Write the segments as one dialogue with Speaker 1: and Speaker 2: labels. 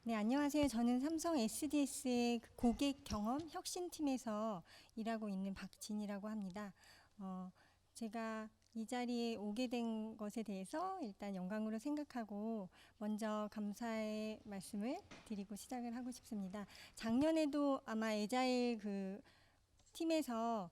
Speaker 1: 네, 안녕하세요. 저는 삼성 SDS의 고객 경험 혁신팀에서 일하고 있는 박진이라고 합니다. 제가 이 자리에 오게 된 것에 대해서 일단 영광으로 생각하고 먼저 감사의 말씀을 드리고 시작을 하고 싶습니다. 작년에도 아마 에자일 그 팀에서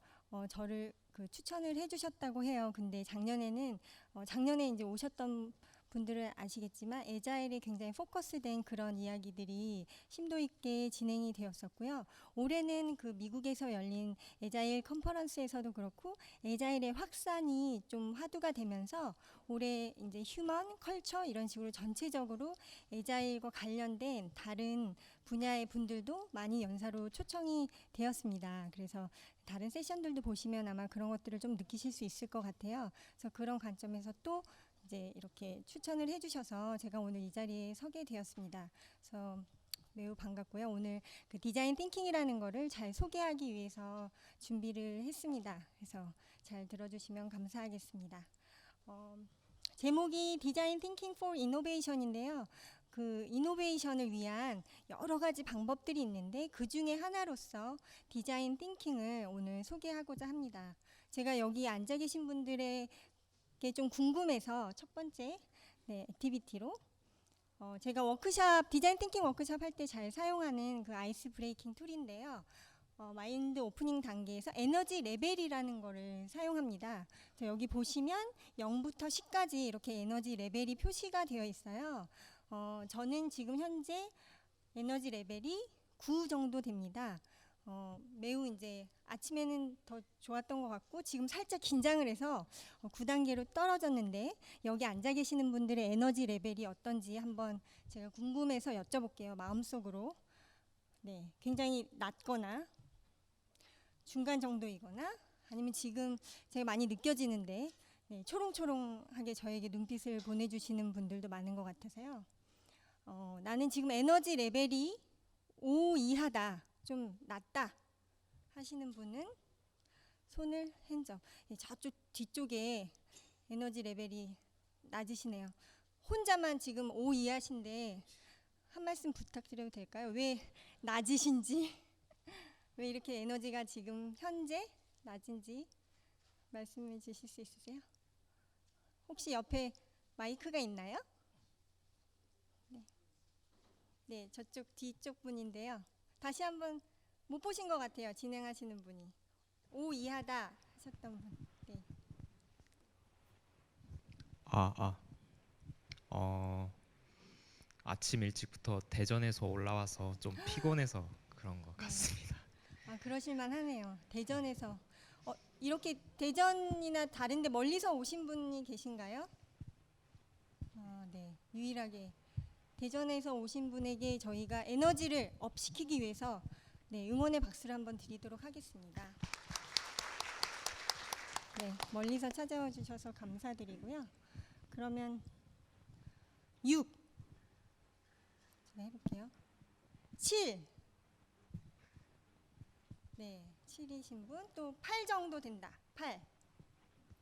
Speaker 1: 저를 그 추천을 해주셨다고 해요. 근데 작년에는 작년에 이제 오셨던 분들은 아시겠지만 에자일에 굉장히 포커스된 그런 이야기들이 심도 있게 진행이 되었었고요. 올해는 그 미국에서 열린 에자일 컨퍼런스에서도 그렇고 에자일의 확산이 좀 화두가 되면서 올해 이제 휴먼, 컬처 이런 식으로 전체적으로 에자일과 관련된 다른 분야의 분들도 많이 연사로 초청이 되었습니다. 그래서 다른 세션들도 보시면 아마 그런 것들을 좀 느끼실 수 있을 것 같아요. 그래서 그런 관점에서 또 이제 이렇게 추천을 해주셔서 제가 오늘 이 자리에 서게 되었습니다. 그래서 매우 반갑고요. 오늘 그 디자인 띵킹이라는 거를 잘 소개하기 위해서 준비를 했습니다. 그래서 잘 들어주시면 감사하겠습니다. 제목이 디자인 띵킹 for 이노베이션인데요. 그 이노베이션을 위한 여러 가지 방법들이 있는데 그 중에 하나로서 디자인 띵킹을 오늘 소개하고자 합니다. 제가 여기 앉아 계신 분들에게 좀 궁금해서 첫 번째 액티비티로 제가 워크샵 디자인 띵킹 워크샵 할 때 잘 사용하는 그 아이스 브레이킹 툴인데요. 마인드 오프닝 단계에서 에너지 레벨이라는 거를 사용합니다. 여기 보시면 0부터 10까지 이렇게 에너지 레벨이 표시가 되어 있어요. 저는 지금 현재 에너지 레벨이 9 정도 됩니다. 매우 이제 아침에는 더 좋았던 것 같고 지금 살짝 긴장을 해서 9단계로 떨어졌는데 여기 앉아 계시는 분들의 에너지 레벨이 어떤지 한번 제가 궁금해서 여쭤볼게요. 마음속으로. 네, 굉장히 낮거나 중간 정도이거나 아니면 지금 제가 많이 느껴지는데 초롱초롱하게 저에게 눈빛을 보내주시는 분들도 많은 것 같아서요. 나는 지금 에너지 레벨이 5 이하다, 좀 낮다 하시는 분은 손을 핸즈업. 저쪽 뒤쪽에 에너지 레벨이 낮으시네요. 혼자만 지금 5 이하신데 한 말씀 부탁드려도 될까요? 왜 낮으신지, 왜 이렇게 에너지가 지금 현재 낮은지 말씀해 주실 수 있으세요? 혹시 옆에 마이크가 있나요? 네, 네, 저쪽 뒤쪽 분인데요. 다시 한번 못 보신 것 같아요. 진행하시는 분이 5 이하다 하셨던 분. 네.
Speaker 2: 아, 아, 어, 아침 일찍부터 대전에서 올라와서 좀 피곤해서 그런 것
Speaker 1: 네.
Speaker 2: 같습니다.
Speaker 1: 아, 그러실만 하네요. 대전에서 이렇게 대전이나 다른데 멀리서 오신 분이 계신가요? 네. 유일하게 대전에서 오신 분에게 저희가 에너지를 업시키기 위해서 응원의 박수를 한번 드리도록 하겠습니다. 네, 멀리서 찾아와 주셔서 감사드리고요. 그러면 6 제가 해볼게요. 7 네, 7이신 분, 또 8 정도 된다. 8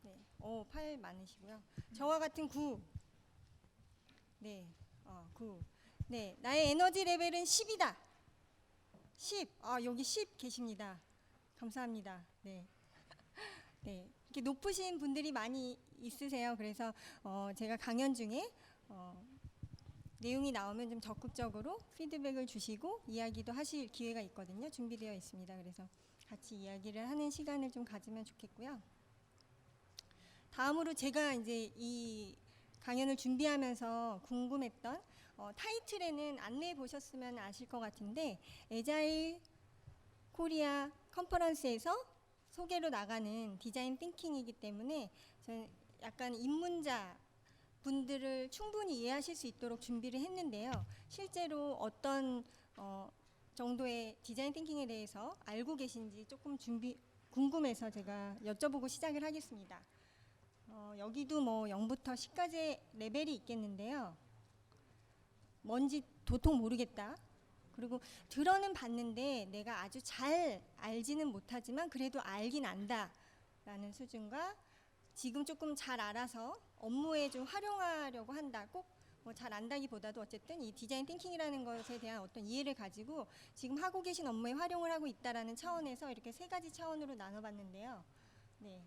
Speaker 1: 네, 8 많으시고요. 저와 같은 9 네, 9 네, 나의 에너지 레벨은 10이다. 10 여기 10 계십니다. 감사합니다. 네. 네, 이렇게 높으신 분들이 많이 있으세요. 그래서 제가 강연 중에 내용이 나오면 좀 적극적으로 피드백을 주시고 이야기도 하실 기회가 있거든요. 준비되어 있습니다. 그래서 같이 이야기를 하는 시간을 좀 가지면 좋겠고요. 다음으로 제가 이제 이 강연을 준비하면서 궁금했던 타이틀에는 안내해 보셨으면 아실 것 같은데 에자일 코리아 컨퍼런스에서 소개로 나가는 디자인 띵킹이기 때문에 저는 약간 입문자 분들을 충분히 이해하실 수 있도록 준비를 했는데요. 실제로 어떤 정도의 디자인 띵킹에 대해서 알고 계신지 조금 궁금해서 제가 여쭤보고 시작을 하겠습니다. 여기도 뭐 0부터 10까지 레벨이 있겠는데요. 뭔지 도통 모르겠다. 그리고 들어는 봤는데 내가 아주 잘 알지는 못하지만 그래도 알긴 안다 라는 수준과 지금 조금 잘 알아서 업무에 좀 활용하려고 한다. 꼭 뭐 잘 안다기보다도 어쨌든 이 디자인 띵킹이라는 것에 대한 어떤 이해를 가지고 지금 하고 계신 업무에 활용을 하고 있다라는 차원에서 이렇게 세 가지 차원으로 나눠봤는데요. 네.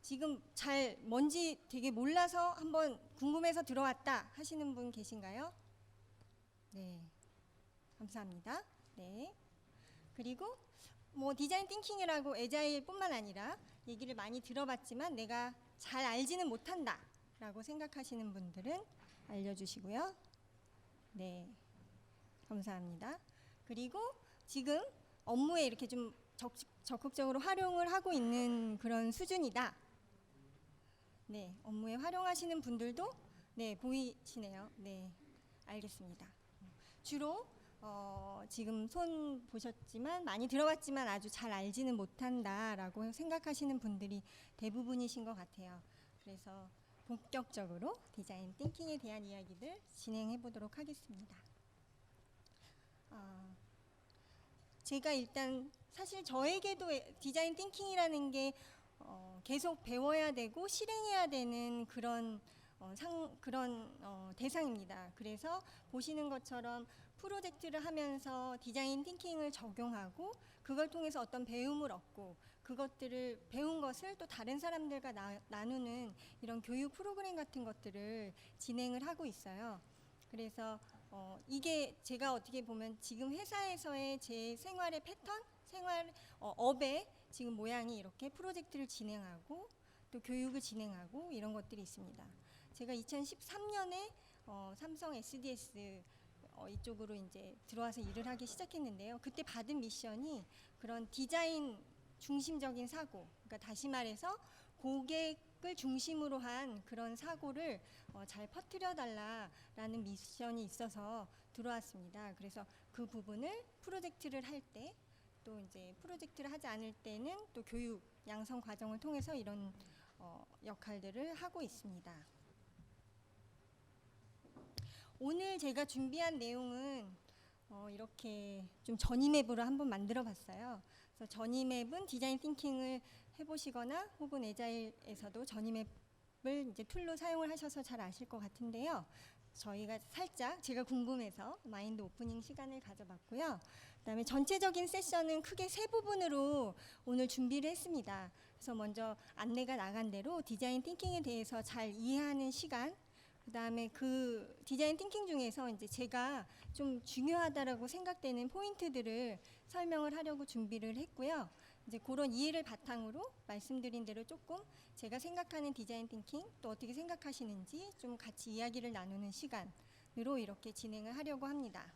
Speaker 1: 지금 잘 뭔지 되게 몰라서 한번 궁금해서 들어왔다 하시는 분 계신가요? 네. 감사합니다. 네. 그리고 뭐 디자인 띵킹이라고 애자일뿐만 아니라 얘기를 많이 들어봤지만 내가 잘 알지는 못한다라고 생각하시는 분들은 알려주시고요. 네, 감사합니다. 그리고 지금 업무에 이렇게 좀 적극적으로 활용을 하고 있는 그런 수준이다. 네, 업무에 활용하시는 분들도 네 보이시네요. 네, 알겠습니다. 주로 지금 손 보셨지만 많이 들어봤지만 아주 잘 알지는 못한다라고 생각하시는 분들이 대부분이신 것 같아요. 그래서 본격적으로 디자인 띵킹에 대한 이야기들 진행해 보도록 하겠습니다. 제가 일단 사실 저에게도 디자인 띵킹이라는 게 계속 배워야 되고 실행해야 되는 그런 대상입니다. 그래서 보시는 것처럼 프로젝트를 하면서 디자인 띵킹을 적용하고 그걸 통해서 어떤 배움을 얻고 그것들을 배운 것을 또 다른 사람들과 나누는 이런 교육 프로그램 같은 것들을 진행을 하고 있어요. 그래서 이게 제가 어떻게 보면 지금 회사에서의 제 생활의 패턴, 업의 지금 모양이 이렇게 프로젝트를 진행하고 또 교육을 진행하고 이런 것들이 있습니다. 제가 2013년에 삼성 SDS 이쪽으로 이제 들어와서 일을 하기 시작했는데요. 그때 받은 미션이 그런 디자인 중심적인 사고, 그러니까 다시 말해서 고객을 중심으로 한 그런 사고를 잘 퍼뜨려 달라라는 미션이 있어서 들어왔습니다. 그래서 그 부분을 프로젝트를 할 때, 또 이제 프로젝트를 하지 않을 때는 또 교육 양성 과정을 통해서 이런 역할들을 하고 있습니다. 오늘 제가 준비한 내용은 이렇게 좀 전이맵으로 한번 만들어 봤어요. 그래서 전이맵은 디자인 띵킹을 해보시거나 혹은 애자일에서도 전이맵을 이제 툴로 사용을 하셔서 잘 아실 것 같은데요. 저희가 살짝 제가 궁금해서 마인드 오프닝 시간을 가져봤고요. 그다음에 전체적인 세션은 크게 세 부분으로 오늘 준비를 했습니다. 그래서 먼저 안내가 나간 대로 디자인 띵킹에 대해서 잘 이해하는 시간, 그다음에 그 디자인 띵킹 중에서 이제 제가 좀 중요하다라고 생각되는 포인트들을 설명을 하려고 준비를 했고요. 이제 그런 이해를 바탕으로 말씀드린 대로 조금 제가 생각하는 디자인 띵킹 또 어떻게 생각하시는지 좀 같이 이야기를 나누는 시간으로 이렇게 진행을 하려고 합니다.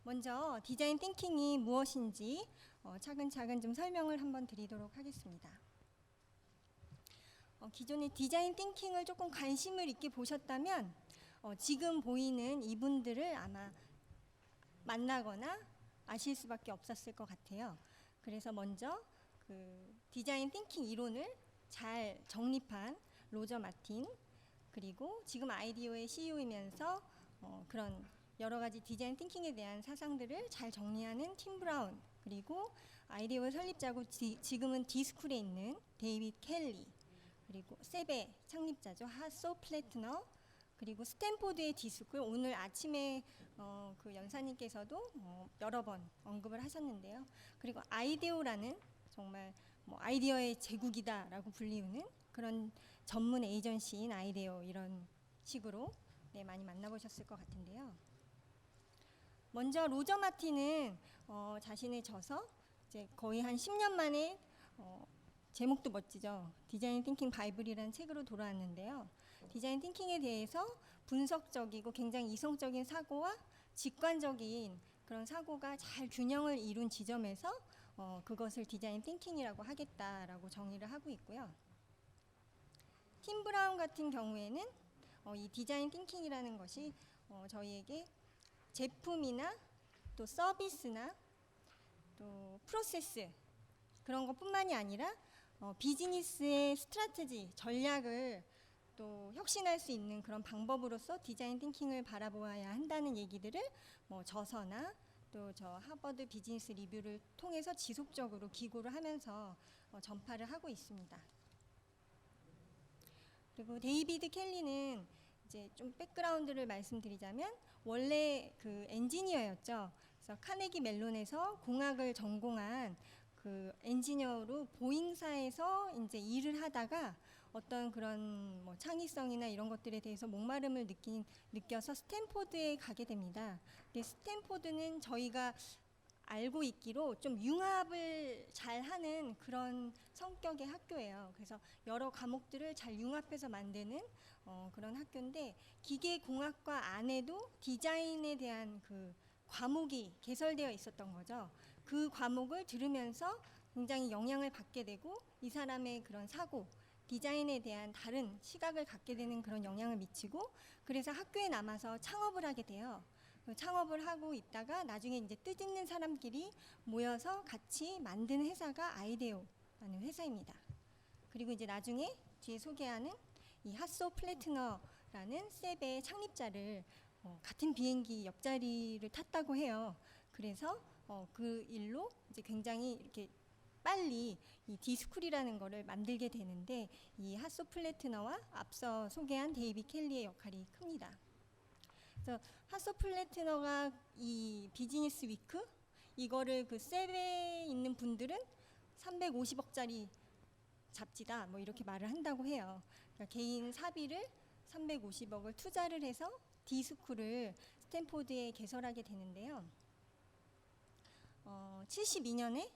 Speaker 1: 먼저 디자인 띵킹이 무엇인지 차근차근 좀 설명을 한번 드리도록 하겠습니다. 기존의 디자인 띵킹을 조금 관심을 있게 보셨다면 지금 보이는 이분들을 아마 만나거나 아실 수밖에 없었을 것 같아요. 그래서 먼저 그 디자인 띵킹 이론을 잘 정립한 로저 마틴, 그리고 지금 아이디어의 CEO이면서 그런 여러 가지 디자인 띵킹에 대한 사상들을 잘 정리하는 팀 브라운, 그리고 아이디어 설립자고 지금은 디스쿨에 있는 데이빗 켈리, 그리고 셉의 창립자죠 하소 플래트너, 그리고 스탠포드의 디스쿨, 오늘 아침에 그 연사님께서도 여러 번 언급을 하셨는데요. 그리고 아이데오라는 정말 뭐 아이디어의 제국이다라고 불리우는 그런 전문 에이전시인 아이데오, 이런 식으로 네, 많이 만나보셨을 것 같은데요. 먼저 로저 마틴은 자신의 저서 이제 거의 한 10년 만에 제목도 멋지죠. 디자인 띵킹 바이블이라는 책으로 돌아왔는데요. 디자인 띵킹에 대해서 분석적이고 굉장히 이성적인 사고와 직관적인 그런 사고가 잘 균형을 이룬 지점에서 그것을 디자인 띵킹이라고 하겠다라고 정의를 하고 있고요. 팀 브라운 같은 경우에는 이 디자인 띵킹이라는 것이 저희에게 제품이나 또 서비스나 또 프로세스 그런 것뿐만이 아니라 비즈니스의 스트래티지, 전략을 또 혁신할 수 있는 그런 방법으로서 디자인 띵킹을 바라보아야 한다는 얘기들을 뭐 저서나 또 저 하버드 비즈니스 리뷰를 통해서 지속적으로 기고를 하면서 전파를 하고 있습니다. 그리고 데이비드 켈리는 이제 좀 백그라운드를 말씀드리자면 원래 그 엔지니어였죠. 그래서 카네기 멜론에서 공학을 전공한 그 엔지니어로 보잉사에서 이제 일을 하다가 어떤 그런 뭐 창의성이나 이런 것들에 대해서 목마름을 느껴서 스탠포드에 가게 됩니다. 근데 스탠포드는 저희가 알고 있기로 좀 융합을 잘 하는 그런 성격의 학교예요. 그래서 여러 과목들을 잘 융합해서 만드는 그런 학교인데, 기계공학과 안에도 디자인에 대한 그 과목이 개설되어 있었던 거죠. 그 과목을 들으면서 굉장히 영향을 받게 되고 이 사람의 그런 사고, 디자인에 대한 다른 시각을 갖게 되는 그런 영향을 미치고, 그래서 학교에 남아서 창업을 하게 돼요. 창업을 하고 있다가 나중에 이제 뜻있는 사람끼리 모여서 같이 만든 회사가 아이데오라는 회사입니다. 그리고 이제 나중에 뒤에 소개하는 이 하소 플래트너라는 셉의 창립자를 같은 비행기 옆자리를 탔다고 해요. 그래서 그 일로 이제 굉장히 이렇게 빨리 이 디스쿨이라는 거를 만들게 되는데, 이 하소 플래트너와 앞서 소개한 데이비 켈리의 역할이 큽니다. 그래서 하소 플래트너가 이 비즈니스 위크 이거를 그 셉에 있는 분들은 350억짜리 잡지다 뭐 이렇게 말을 한다고 해요. 그러니까 개인 사비를 350억을 투자를 해서 디스쿨을 스탠포드에 개설하게 되는데요. 72년에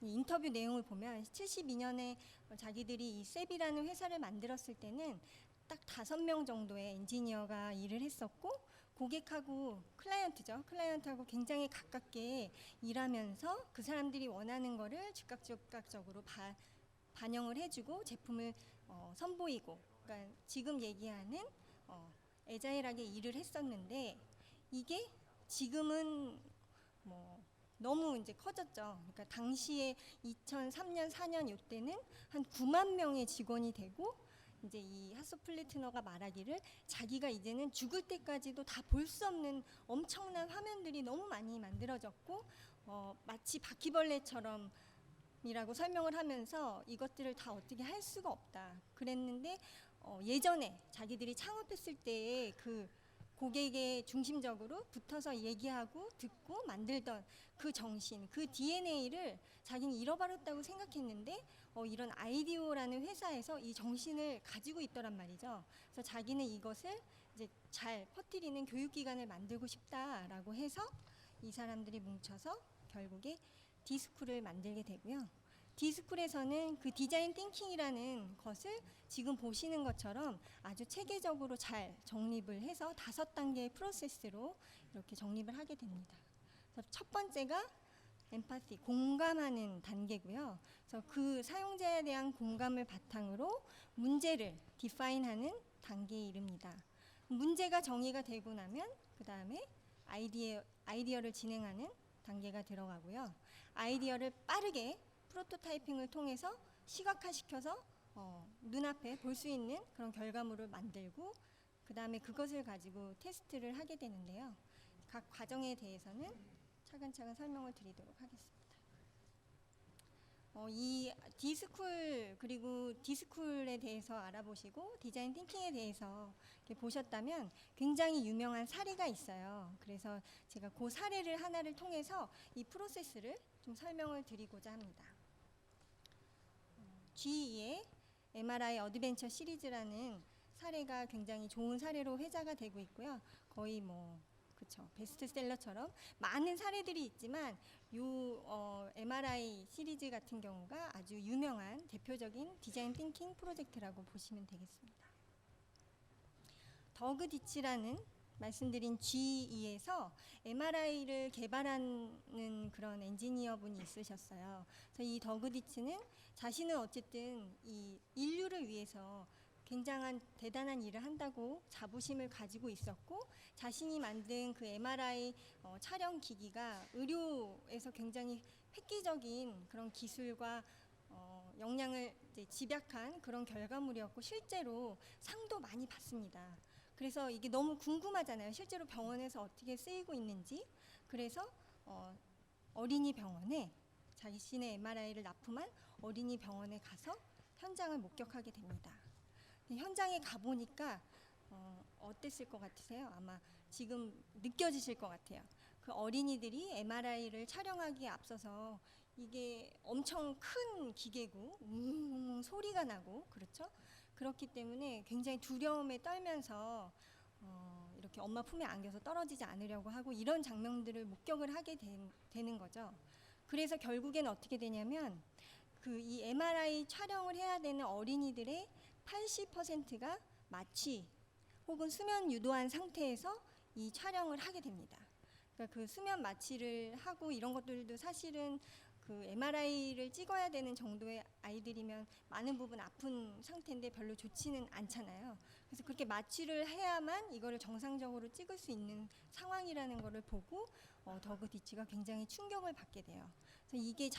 Speaker 1: 인터뷰 내용을 보면 72년에 자기들이 이 셉이라는 회사를 만들었을 때는 딱 5명 정도의 엔지니어가 일을 했었고, 고객하고 클라이언트하고 굉장히 가깝게 일하면서 그 사람들이 원하는 거를 즉각적으로 반영을 해주고 제품을 선보이고, 그러니까 지금 얘기하는 애자일하게 일을 했었는데, 이게 지금은 뭐 너무 이제 커졌죠. 그러니까 당시에 2003년, 4년 이때는 한 9만 명의 직원이 되고, 이제 이 하소 플래트너가 말하기를 자기가 이제는 죽을 때까지도 다 볼 수 없는 엄청난 화면들이 너무 많이 만들어졌고, 마치 바퀴벌레처럼 이라고 설명을 하면서 이것들을 다 어떻게 할 수가 없다 그랬는데, 예전에 자기들이 창업했을 때의 그 고객의 중심적으로 붙어서 얘기하고 듣고 만들던 그 정신, 그 DNA를 자기는 잃어버렸다고 생각했는데 이런 아이디오라는 회사에서 이 정신을 가지고 있더란 말이죠. 그래서 자기는 이것을 이제 잘 퍼뜨리는 교육기관을 만들고 싶다라고 해서 이 사람들이 뭉쳐서 결국에 디스쿨을 만들게 되고요. 디스쿨에서는 그 디자인 띵킹이라는 것을 지금 보시는 것처럼 아주 체계적으로 잘 정립을 해서 5단계의 프로세스로 이렇게 정립을 하게 됩니다. 그래서 첫 번째가 엠파티, 공감하는 단계고요. 그래서 그 사용자에 대한 공감을 바탕으로 문제를 디파인하는 단계에 이릅니다. 문제가 정의가 되고 나면 그 다음에 아이디어를 진행하는 단계가 들어가고요. 아이디어를 빠르게 프로토타이핑을 통해서 시각화시켜서 눈앞에 볼 수 있는 그런 결과물을 만들고, 그 다음에 그것을 가지고 테스트를 하게 되는데요. 각 과정에 대해서는 차근차근 설명을 드리도록 하겠습니다. 이 디스쿨, 그리고 디스쿨에 대해서 알아보시고 디자인 띵킹에 대해서 이렇게 보셨다면 굉장히 유명한 사례가 있어요. 그래서 제가 그 사례를 하나를 통해서 이 프로세스를 좀 설명을 드리고자 합니다. GE의 MRI 어드벤처 시리즈라는 사례가 굉장히 좋은 사례로 회자가 되고 있고요. 거의 베스트셀러처럼 많은 사례들이 있지만 요 MRI 시리즈 같은 경우가 아주 유명한 대표적인 디자인 띵킹 프로젝트라고 보시면 되겠습니다. 더그 디치라는 말씀드린 GE에서 MRI를 개발하는 그런 엔지니어분이 있으셨어요. 그래서 이 더그 디치는 자신은 어쨌든 이 인류를 위해서 굉장한 대단한 일을 한다고 자부심을 가지고 있었고, 자신이 만든 그 MRI 촬영 기기가 의료에서 굉장히 획기적인 그런 기술과 역량을 이제 집약한 그런 결과물이었고, 실제로 상도 많이 받습니다. 그래서 이게 너무 궁금하잖아요. 실제로 병원에서 어떻게 쓰이고 있는지. 그래서 어린이 병원에 자신의 MRI를 납품한 어린이 병원에 가서 현장을 목격하게 됩니다. 현장에 가보니까 어땠을 것 같으세요? 아마 지금 느껴지실 것 같아요. 그 어린이들이 MRI를 촬영하기에 앞서서 이게 엄청 큰 기계고 소리가 나고 그렇죠? 그렇기 때문에 굉장히 두려움에 떨면서 이렇게 엄마 품에 안겨서 떨어지지 않으려고 하고 이런 장면들을 목격을 하게 되는 거죠. 그래서 결국엔 어떻게 되냐면 그 이 MRI 촬영을 해야 되는 어린이들의 80%가 마취 혹은 수면 유도한 상태에서 이 촬영을 하게 됩니다. 그러니까 그 수면 마취를 하고 이런 것들도 사실은 그 MRI를 찍어야 되는 정도의 아이들이면 많은 부분 아픈 상태인데 별로 좋지는 않잖아요. 그래서 그렇게 마취를 해야만 이거를 정상적으로 찍을 수 있는 상황이라는 거를 보고 더그 디치가 굉장히 충격을 받게 돼요. 그래서 이게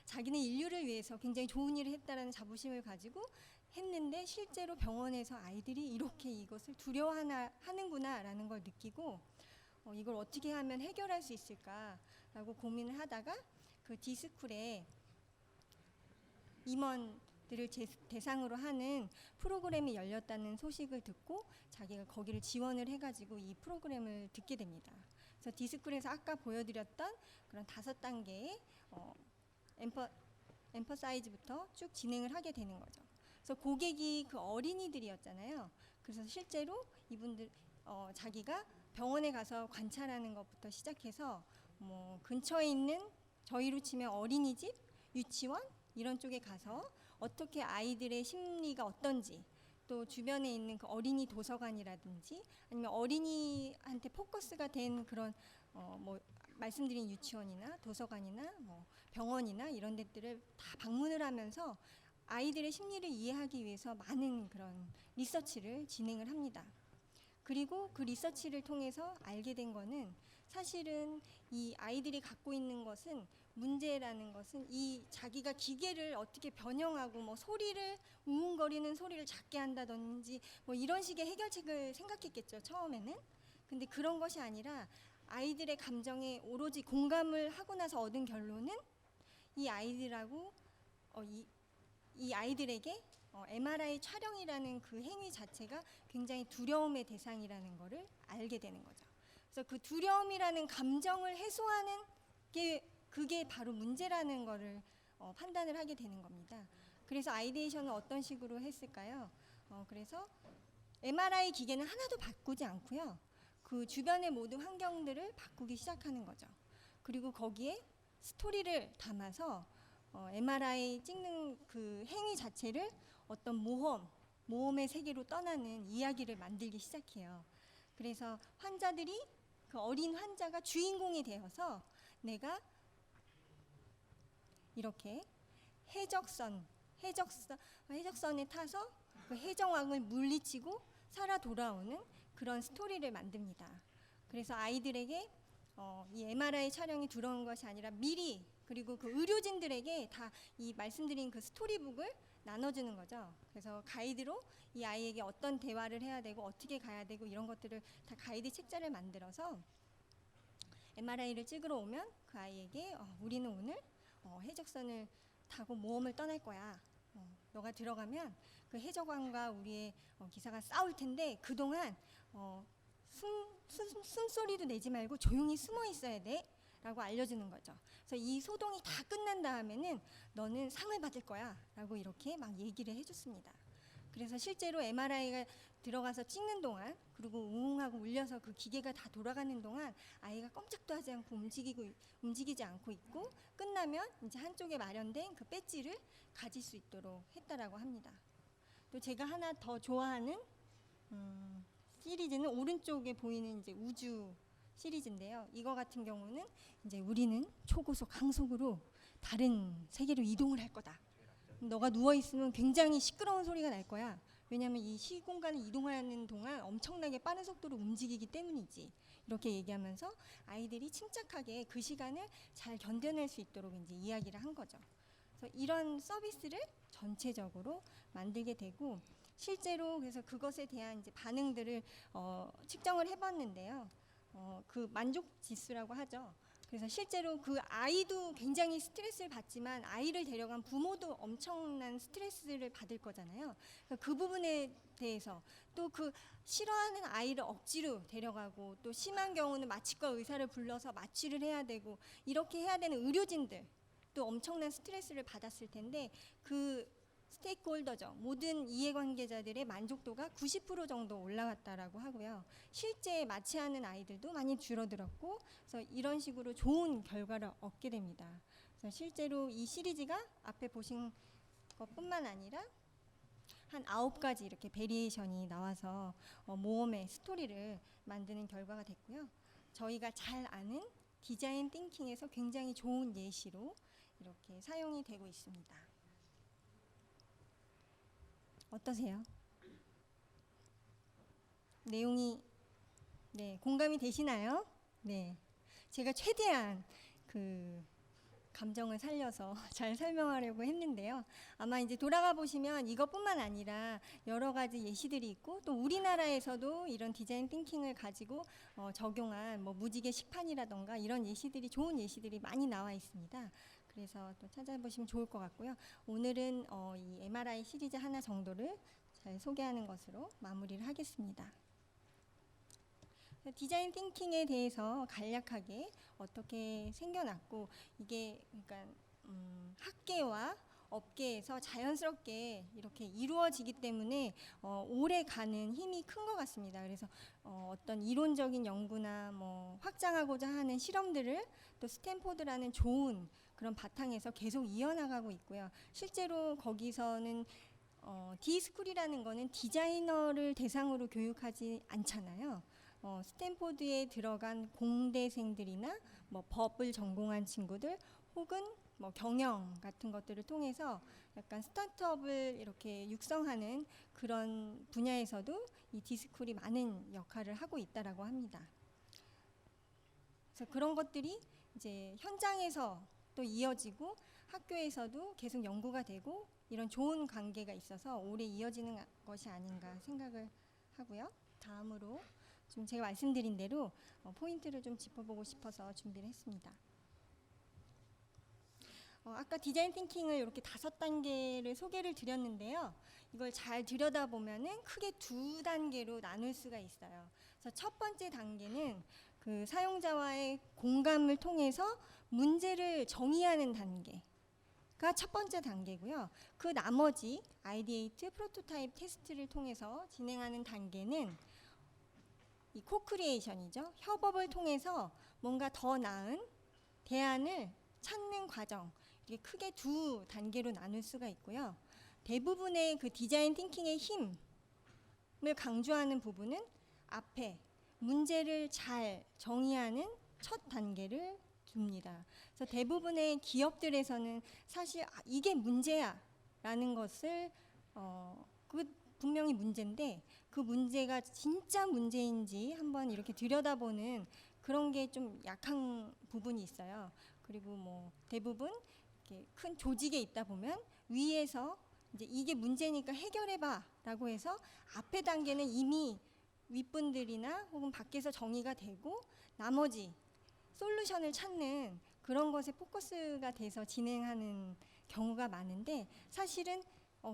Speaker 1: 자기네 인류를 위해서 굉장히 좋은 일을 했다라는 자부심을 가지고 했는데 실제로 병원에서 아이들이 이렇게 이것을 두려워하는구나라는 걸 느끼고 이걸 어떻게 하면 해결할 수 있을까라고 고민을 하다가 그 디스쿨에 임원들을 대상으로 하는 프로그램이 열렸다는 소식을 듣고 자기가 거기를 지원을 해가지고 이 프로그램을 듣게 됩니다. 그래서 디스쿨에서 아까 보여드렸던 그런 5단계의 엠퍼사이즈부터 쭉 진행을 하게 되는 거죠. 그래서 고객이 그 어린이들이었잖아요. 그래서 실제로 이분들 자기가 병원에 가서 관찰하는 것부터 시작해서 뭐 근처에 있는 저희로 치면 어린이집, 유치원 이런 쪽에 가서 어떻게 아이들의 심리가 어떤지 또 주변에 있는 그 어린이 도서관이라든지 아니면 어린이한테 포커스가 된 그런 뭐 말씀드린 유치원이나 도서관이나 뭐 병원이나 이런 데들을 다 방문을 하면서 아이들의 심리를 이해하기 위해서 많은 그런 리서치를 진행을 합니다. 그리고 그 리서치를 통해서 알게 된 거는 사실은 이 아이들이 갖고 있는 것은 문제라는 것은 이 자기가 기계를 어떻게 변형하고 뭐 소리를 웅웅거리는 소리를 작게 한다든지 뭐 이런 식의 해결책을 생각했겠죠 처음에는. 근데 그런 것이 아니라 아이들의 감정에 오로지 공감을 하고 나서 얻은 결론은 이 아이들하고 이 아이들에게 MRI 촬영이라는 그 행위 자체가 굉장히 두려움의 대상이라는 것을 알게 되는 거죠. 그래서 그 두려움이라는 감정을 해소하는 게 그게 바로 문제라는 것을 판단을 하게 되는 겁니다. 그래서 아이데이션은 어떤 식으로 했을까요? 그래서 MRI 기계는 하나도 바꾸지 않고요. 그 주변의 모든 환경들을 바꾸기 시작하는 거죠. 그리고 거기에 스토리를 담아서 MRI 찍는 그 행위 자체를 어떤 모험의 세계로 떠나는 이야기를 만들기 시작해요. 그래서 환자들이 그 어린 환자가 주인공이 되어서 내가 이렇게 해적선에 타서 그 해적왕을 물리치고 살아 돌아오는 그런 스토리를 만듭니다. 그래서 아이들에게 이 MRI 촬영이 들어온 것이 아니라 미리 그리고 그 의료진들에게 다 이 말씀드린 그 스토리북을 나눠주는 거죠. 그래서 가이드로 이 아이에게 어떤 대화를 해야 되고 어떻게 가야 되고 이런 것들을 다 가이드 책자를 만들어서 MRI를 찍으러 오면 그 아이에게 우리는 오늘 해적선을 타고 모험을 떠날 거야. 너가 들어가면 그 해적왕과 우리의 기사가 싸울 텐데 그동안 숨소리도 내지 말고 조용히 숨어 있어야 돼 라고 알려주는 거죠. 그래서 이 소동이 다 끝난 다음에는 너는 상을 받을 거야 라고 이렇게 막 얘기를 해줬습니다. 그래서 실제로 MRI가 들어가서 찍는 동안 그리고 웅웅하고 울려서 그 기계가 다 돌아가는 동안 아이가 꼼짝도 하지 않고 움직이지 않고 있고 끝나면 이제 한쪽에 마련된 그 배지를 가질 수 있도록 했다라고 합니다. 또 제가 하나 더 좋아하는 시리즈는 오른쪽에 보이는 이제 우주 시리즈인데요. 이거 같은 경우는 이제 우리는 초고속 항속으로 다른 세계로 이동을 할 거다. 너가 누워 있으면 굉장히 시끄러운 소리가 날 거야. 왜냐하면 이 시공간을 이동하는 동안 엄청나게 빠른 속도로 움직이기 때문이지. 이렇게 얘기하면서 아이들이 침착하게 그 시간을 잘 견뎌낼 수 있도록 이제 이야기를 한 거죠. 그래서 이런 서비스를 전체적으로 만들게 되고 실제로 그래서 그것에 대한 이제 반응들을 측정을 해봤는데요. 그 만족 지수라고 하죠. 그래서 실제로 그 아이도 굉장히 스트레스를 받지만 아이를 데려간 부모도 엄청난 스트레스를 받을 거잖아요. 그러니까 그 부분에 대해서 또 그 싫어하는 아이를 억지로 데려가고 또 심한 경우는 마취과 의사를 불러서 마취를 해야 되고 이렇게 해야 되는 의료진들 또 엄청난 스트레스를 받았을 텐데 그 스테이크홀더죠. 모든 이해관계자들의 만족도가 90% 정도 올라갔다라고 하고요. 실제 마취하는 아이들도 많이 줄어들었고, 그래서 이런 식으로 좋은 결과를 얻게 됩니다. 그래서 실제로 이 시리즈가 앞에 보신 것뿐만 아니라 한 9가지 이렇게 베리에이션이 나와서 모험의 스토리를 만드는 결과가 됐고요. 저희가 잘 아는 디자인 띵킹에서 굉장히 좋은 예시로 이렇게 사용이 되고 있습니다. 어떠세요? 내용이 공감이 되시나요? 네, 제가 최대한 그 감정을 살려서 잘 설명하려고 했는데요. 아마 이제 돌아가 보시면 이것뿐만 아니라 여러 가지 예시들이 있고 또 우리나라에서도 이런 디자인 띵킹을 가지고 적용한 뭐 무지개 식판이라던가 이런 예시들이 좋은 예시들이 많이 나와 있습니다. 그래서 또 찾아보시면 좋을 것 같고요. 오늘은 이 MRI 시리즈 하나 정도를 잘 소개하는 것으로 마무리를 하겠습니다. 디자인 띵킹에 대해서 간략하게 어떻게 생겨났고 이게 그러니까 학계와 업계에서 자연스럽게 이렇게 이루어지기 때문에 오래 가는 힘이 큰 것 같습니다. 그래서 어떤 이론적인 연구나 뭐 확장하고자 하는 실험들을 또 스탠포드라는 좋은 그런 바탕에서 계속 이어나가고 있고요. 실제로 거기서는 D스쿨이라는 거는 디자이너를 대상으로 교육하지 않잖아요. 스탠포드에 들어간 공대생들이나 뭐 법을 전공한 친구들 혹은 뭐 경영 같은 것들을 통해서 약간 스타트업을 이렇게 육성하는 그런 분야에서도 이 D스쿨이 많은 역할을 하고 있다라고 합니다. 그래서 그런 것들이 이제 현장에서 또 이어지고 학교에서도 계속 연구가 되고 이런 좋은 관계가 있어서 오래 이어지는 것이 아닌가 생각을 하고요. 다음으로 좀 제가 말씀드린 대로 포인트를 좀 짚어보고 싶어서 준비를 했습니다. 아까 디자인 띵킹을 이렇게 5단계를 소개를 드렸는데요. 이걸 잘 들여다보면은 크게 2단계로 나눌 수가 있어요. 그래서 첫 번째 단계는 그 사용자와의 공감을 통해서 문제를 정의하는 단계가 첫 번째 단계고요. 그 나머지 아이디에이트, 프로토타입, 테스트를 통해서 진행하는 단계는 이 코크리에이션이죠. 협업을 통해서 뭔가 더 나은 대안을 찾는 과정. 이게 크게 2단계로 나눌 수가 있고요. 대부분의 그 디자인 띵킹의 힘을 강조하는 부분은 앞에 문제를 잘 정의하는 첫 단계를 둡니다. 그래서 대부분의 기업들에서는 사실 이게 문제야 라는 것을 그 분명히 문제인데 그 문제가 진짜 문제인지 한번 이렇게 들여다보는 그런 게 좀 약한 부분이 있어요. 그리고 뭐 대부분 이렇게 큰 조직에 있다 보면 위에서 이제 이게 문제니까 해결해봐라고 해서 앞에 단계는 이미 윗분들이나 혹은 밖에서 정의가 되고 나머지 솔루션을 찾는 그런 것에 포커스가 돼서 진행하는 경우가 많은데 사실은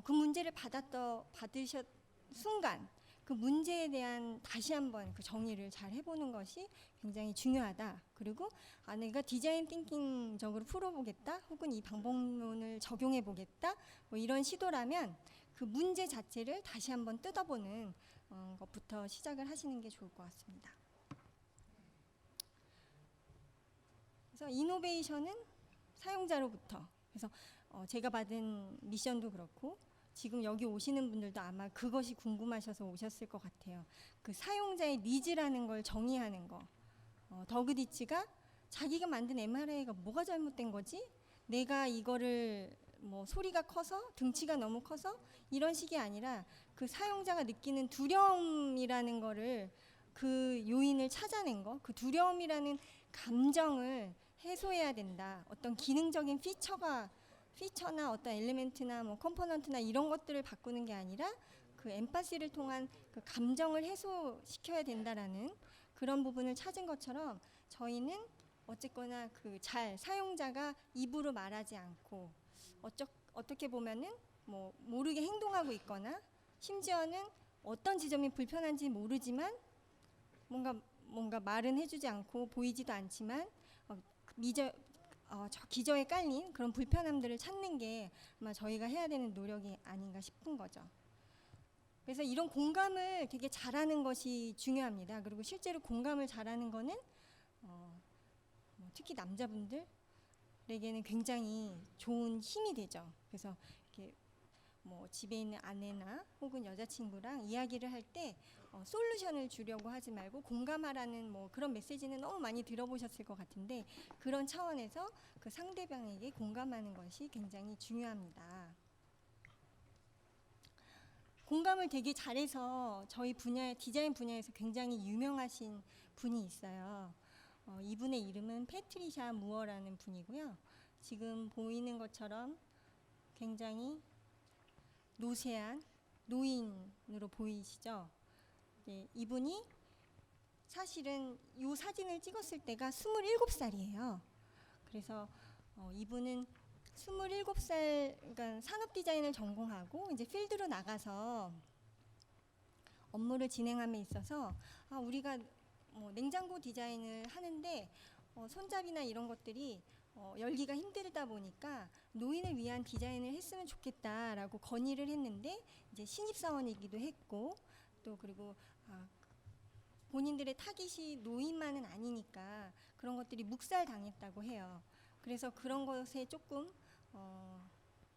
Speaker 1: 그 문제를 받으셨 순간 그 문제에 대한 다시 한번 그 정의를 잘 해보는 것이 굉장히 중요하다. 그리고 내가 디자인 띵킹적으로 풀어보겠다 혹은 이 방법론을 적용해보겠다 뭐 이런 시도라면 그 문제 자체를 다시 한번 뜯어보는 것부터 시작을 하시는 게 좋을 것 같습니다. 그래서 이노베이션은 사용자로부터 그래서 제가 받은 미션도 그렇고 지금 여기 오시는 분들도 아마 그것이 궁금하셔서 오셨을 것 같아요. 그 사용자의 니즈라는 걸 정의하는 거. 더그디치가 자기가 만든 MRI가 뭐가 잘못된 거지? 내가 이거를 뭐 소리가 커서 등치가 너무 커서 이런 식이 아니라 그 사용자가 느끼는 두려움이라는 거를 그 요인을 찾아낸 거. 그 두려움이라는 감정을 해소해야 된다. 어떤 기능적인 피처나 어떤 엘리멘트나 뭐 컴포넌트나 이런 것들을 바꾸는 게 아니라 그 엠파시를 통한 그 감정을 해소시켜야 된다라는 그런 부분을 찾은 것처럼 저희는 어쨌거나 그 잘 사용자가 입으로 말하지 않고 어떻게 보면은 뭐 모르게 행동하고 있거나 심지어는 어떤 지점이 불편한지 모르지만 뭔가 말은 해주지 않고 보이지도 않지만 저 기저에 깔린 그런 불편함들을 찾는 게 아마 저희가 해야 되는 노력이 아닌가 싶은 거죠. 그래서 이런 공감을 되게 잘하는 것이 중요합니다. 그리고 실제로 공감을 잘하는 거는 뭐 특히 남자분들에게는 굉장히 좋은 힘이 되죠. 그래서 이렇게 뭐 집에 있는 아내나 혹은 여자친구랑 이야기를 할 때 솔루션을 주려고 하지 말고 공감하라는 뭐 그런 메시지는 너무 많이 들어보셨을 것 같은데, 그런 차원에서 그 상대방에게 공감하는 것이 굉장히 중요합니다. 공감을 되게 잘해서 저희 디자인 분야에서 굉장히 유명하신 분이 있어요. 이분의 이름은 패트리샤 무어라는 분이고요. 지금 보이는 것처럼 굉장히 노쇠한 노인으로 보이시죠? 네, 이분이 사실은 이 사진을 찍었을 때가 27살이에요. 그래서 이분은 27살, 그러니까 산업 디자인을 전공하고 이제 필드로 나가서 업무를 진행함에 있어서 우리가 뭐 냉장고 디자인을 하는데 손잡이나 이런 것들이 열기가 힘들다 보니까 노인을 위한 디자인을 했으면 좋겠다라고 건의를 했는데, 이제 신입사원이기도 했고 또 그리고 본인들의 타깃이 노인만은 아니니까 그런 것들이 묵살당했다고 해요. 그래서 그런 것에 조금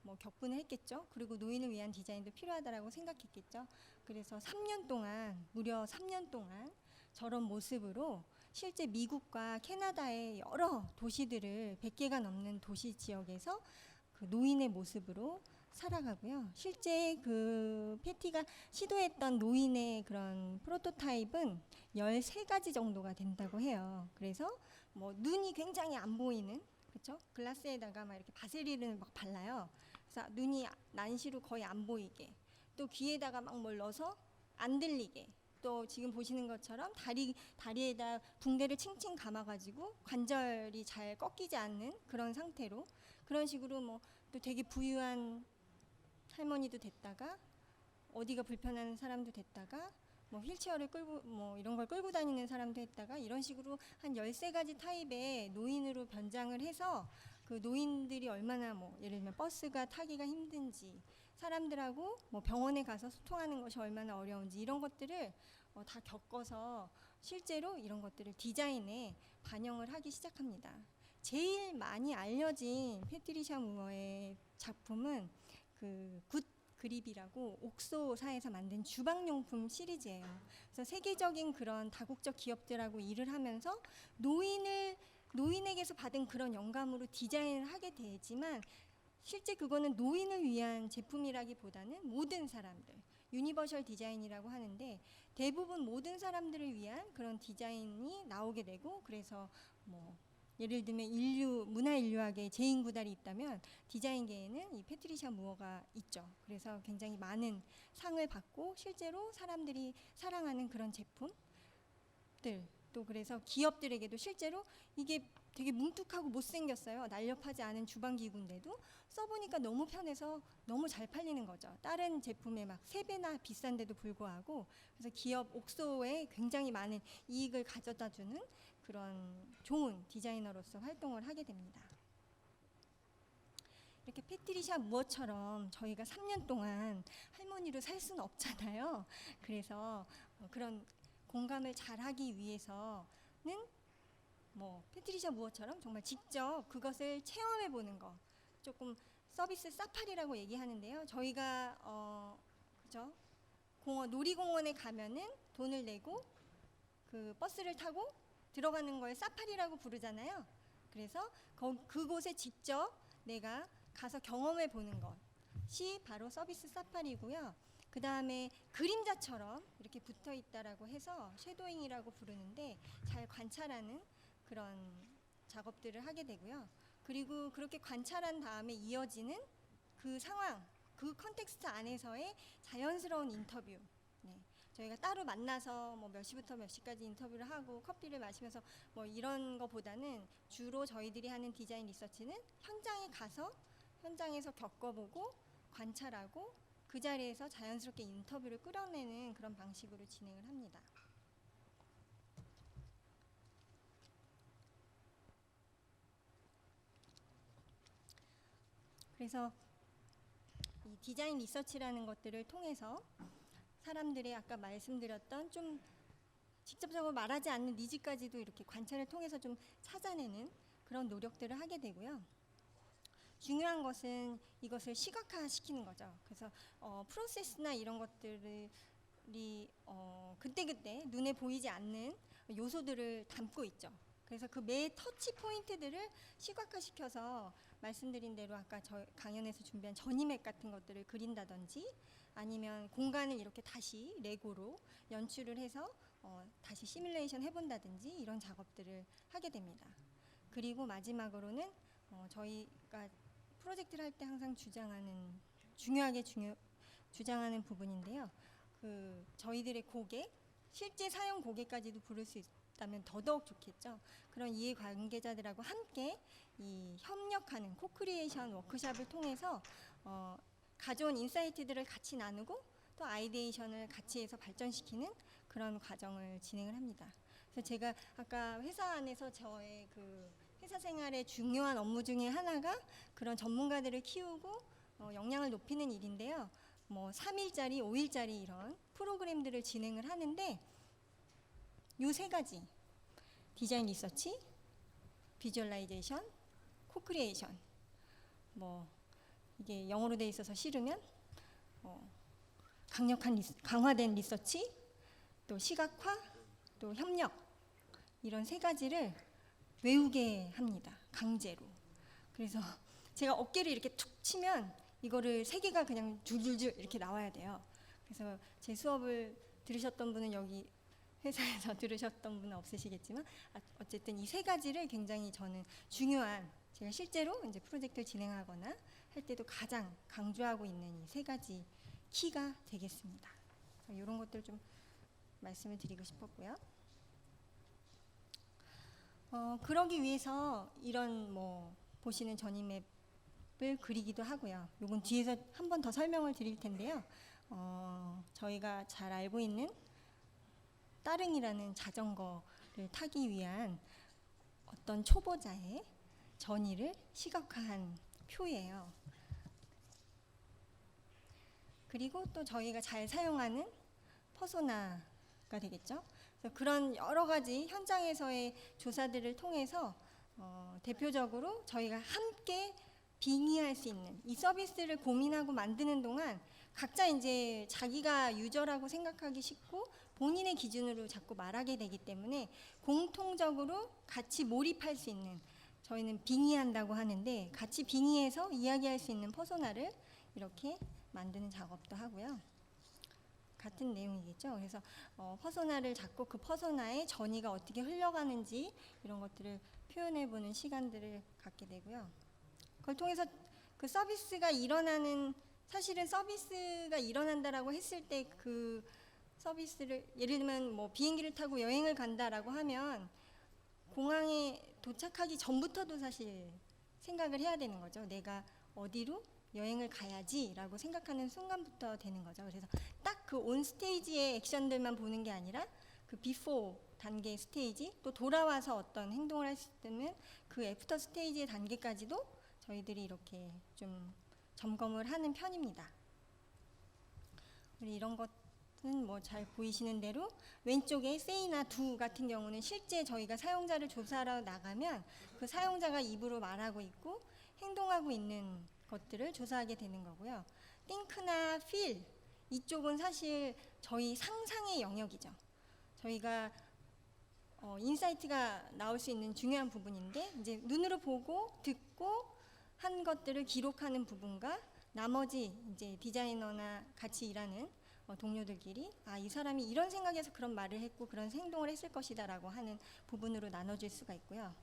Speaker 1: 뭐 격분을 했겠죠. 그리고 노인을 위한 디자인도 필요하다라고 생각했겠죠. 그래서 3년 동안, 무려 3년 동안 저런 모습으로 실제 미국과 캐나다의 여러 도시들을 100개가 넘는 도시 지역에서 그 노인의 모습으로 살아가고요. 실제 그 패티가 시도했던 노인의 그런 프로토타입은 13가지 정도가 된다고 해요. 그래서 뭐 눈이 굉장히 안 보이는, 그렇죠? 글라스에다가 막 이렇게 바세린을 막 발라요. 그래서 눈이 난시로 거의 안 보이게, 또 귀에다가 막 뭘 넣어서 안 들리게, 또 지금 보시는 것처럼 다리에다 붕대를 칭칭 감아가지고 관절이 잘 꺾이지 않는 그런 상태로, 그런 식으로 뭐 또 되게 부유한 할머니도 됐다가 어디가 불편한 사람도 됐다가 뭐 휠체어를 끌고 뭐 이런 걸 끌고 다니는 사람도 했다가, 이런 식으로 한 13가지 타입의 노인으로 변장을 해서 그 노인들이 얼마나 뭐 예를 들면 버스가 타기가 힘든지, 사람들하고 뭐 병원에 가서 소통하는 것이 얼마나 어려운지, 이런 것들을 다 겪어서 실제로 이런 것들을 디자인에 반영을 하기 시작합니다. 제일 많이 알려진 패트리샤 무어의 작품은 그 굿 그립이라고 옥소사에서 만든 주방용품 시리즈예요. 그래서 세계적인 그런 다국적 기업들하고 일을 하면서 노인에게서 받은 그런 영감으로 디자인을 하게 되지만, 실제 그거는 노인을 위한 제품이라기보다는 모든 사람들, 유니버셜 디자인이라고 하는데 대부분 모든 사람들을 위한 그런 디자인이 나오게 되고, 그래서 뭐 예를 들면 문화 인류학에 제인구달이 있다면 디자인계에는 이 패트리샤 무어가 있죠. 그래서 굉장히 많은 상을 받고 실제로 사람들이 사랑하는 그런 제품들, 또 그래서 기업들에게도 실제로 이게 되게 뭉툭하고 못생겼어요. 날렵하지 않은 주방기구인데도 써보니까 너무 편해서 너무 잘 팔리는 거죠. 다른 제품에 막 3배나 비싼데도 불구하고. 그래서 기업 옥소에 굉장히 많은 이익을 가져다주는 그런 좋은 디자이너로서 활동을 하게 됩니다. 이렇게 패트리샤 무어처럼 저희가 3년 동안 할머니로 살 수는 없잖아요. 그래서 그런 공감을 잘하기 위해서는 뭐 패트리샤 무어처럼 정말 직접 그것을 체험해 보는 거, 조금 서비스 사파리라고 얘기하는데요. 저희가 그죠? 놀이공원에 가면은 돈을 내고 그 버스를 타고 들어가는 걸 사파리라고 부르잖아요. 그래서 그곳에 직접 내가 가서 경험해 보는 것이 바로 서비스 사파리고요. 그 다음에 그림자처럼 이렇게 붙어 있다라고 해서 섀도잉이라고 부르는데, 잘 관찰하는 그런 작업들을 하게 되고요. 그리고 그렇게 관찰한 다음에 이어지는 그 상황, 그 컨텍스트 안에서의 자연스러운 인터뷰. 네. 저희가 따로 만나서 뭐 몇 시부터 몇 시까지 인터뷰를 하고 커피를 마시면서 뭐 이런 거보다는 주로 저희들이 하는 디자인 리서치는 현장에 가서 현장에서 겪어보고 관찰하고 그 자리에서 자연스럽게 인터뷰를 끌어내는 그런 방식으로 진행을 합니다. 그래서 이 디자인 리서치라는 것들을 통해서 사람들의 아까 말씀드렸던 좀 직접적으로 말하지 않는 니즈까지도 이렇게 관찰을 통해서 좀 찾아내는 그런 노력들을 하게 되고요. 중요한 것은 이것을 시각화시키는 거죠. 그래서 프로세스나 이런 것들이 그때그때 눈에 보이지 않는 요소들을 담고 있죠. 그래서 그 매 터치 포인트들을 시각화시켜서 말씀드린 대로 아까 저 강연에서 준비한 전이맵 같은 것들을 그린다든지 아니면 공간을 이렇게 다시 레고로 연출을 해서 다시 시뮬레이션 해본다든지 이런 작업들을 하게 됩니다. 그리고 마지막으로는 저희가 프로젝트를 할 때 항상 중요하게 주장하는 부분인데요. 그 저희들의 고객, 실제 사용 고객까지도 부를 수 있다면 더더욱 좋겠죠. 그런 이해관계자들하고 함께 이 협력하는 코크리에이션 워크숍을 통해서 가져온 인사이트들을 같이 나누고 또 아이디에이션을 같이 해서 발전시키는 그런 과정을 진행을 합니다. 그래서 제가 아까 회사 안에서 저의 그 회사 생활의 중요한 업무 중에 하나가 그런 전문가들을 키우고 역량을 높이는 일인데요. 뭐 3일짜리, 5일짜리 이런 프로그램들을 진행을 하는데 요 세 가지 디자인 리서치, 비주얼라이제이션, 코크리에이션 뭐 이게 영어로 돼 있어서 싫으면 강화된 리서치, 또 시각화, 또 협력 이런 세 가지를 외우게 합니다. 강제로. 그래서 제가 어깨를 이렇게 툭 치면 이거를 세 개가 그냥 줄줄줄 이렇게 나와야 돼요. 그래서 제 수업을 들으셨던 분은 여기 회사에서 들으셨던 분은 없으시겠지만 어쨌든 이 세 가지를 굉장히 저는 중요한 제가 실제로 이제 프로젝트를 진행하거나 할 때도 가장 강조하고 있는 이 세 가지 키가 되겠습니다. 이런 것들 좀 말씀을 드리고 싶었고요. 그러기 위해서 이런 뭐 보시는 전이맵을 그리기도 하고요. 요건 뒤에서 한 번 더 설명을 드릴 텐데요. 저희가 잘 알고 있는 따릉이라는 자전거를 타기 위한 어떤 초보자의 전의를 시각화한 표예요. 그리고 또 저희가 잘 사용하는 퍼소나가 되겠죠. 그래서 그런 여러 가지 현장에서의 조사들을 통해서 대표적으로 저희가 함께 빙의할 수 있는 이 서비스를 고민하고 만드는 동안 각자 이제 자기가 유저라고 생각하기 쉽고 본인의 기준으로 자꾸 말하게 되기 때문에 공통적으로 같이 몰입할 수 있는 저희는 빙의한다고 하는데 같이 빙의해서 이야기할 수 있는 퍼소나를 이렇게 만드는 작업도 하고요. 같은 내용이겠죠. 그래서 퍼소나를 잡고 그 퍼소나의 전이가 어떻게 흘러가는지 이런 것들을 표현해보는 시간들을 갖게 되고요. 그걸 통해서 그 서비스가 일어나는 사실은 서비스가 일어난다라고 했을 때 그 서비스를 예를 들면 뭐 비행기를 타고 여행을 간다라고 하면 공항에 도착하기 전부터도 사실 생각을 해야 되는 거죠. 내가 어디로 여행을 가야지라고 생각하는 순간부터 되는 거죠. 그래서 딱 그 온 스테이지의 액션들만 보는 게 아니라 그 비포 단계 스테이지 또 돌아와서 어떤 행동을 할 수 있다면 그 애프터 스테이지의 단계까지도 저희들이 이렇게 좀 점검을 하는 편입니다. 우리 이런 것은 뭐 잘 보이시는 대로 왼쪽에 say나 do 같은 경우는 실제 저희가 사용자를 조사하러 나가면 그 사용자가 입으로 말하고 있고 행동하고 있는 것들을 조사하게 되는 거고요. think나 feel 이쪽은 사실 저희 상상의 영역이죠. 저희가 인사이트가 나올 수 있는 중요한 부분인데 이제 눈으로 보고 듣고 한 것들을 기록하는 부분과 나머지 이제 디자이너나 같이 일하는 동료들끼리 이 사람이 이런 생각에서 그런 말을 했고 그런 행동을 했을 것이다라고 하는 부분으로 나눠질 수가 있고요.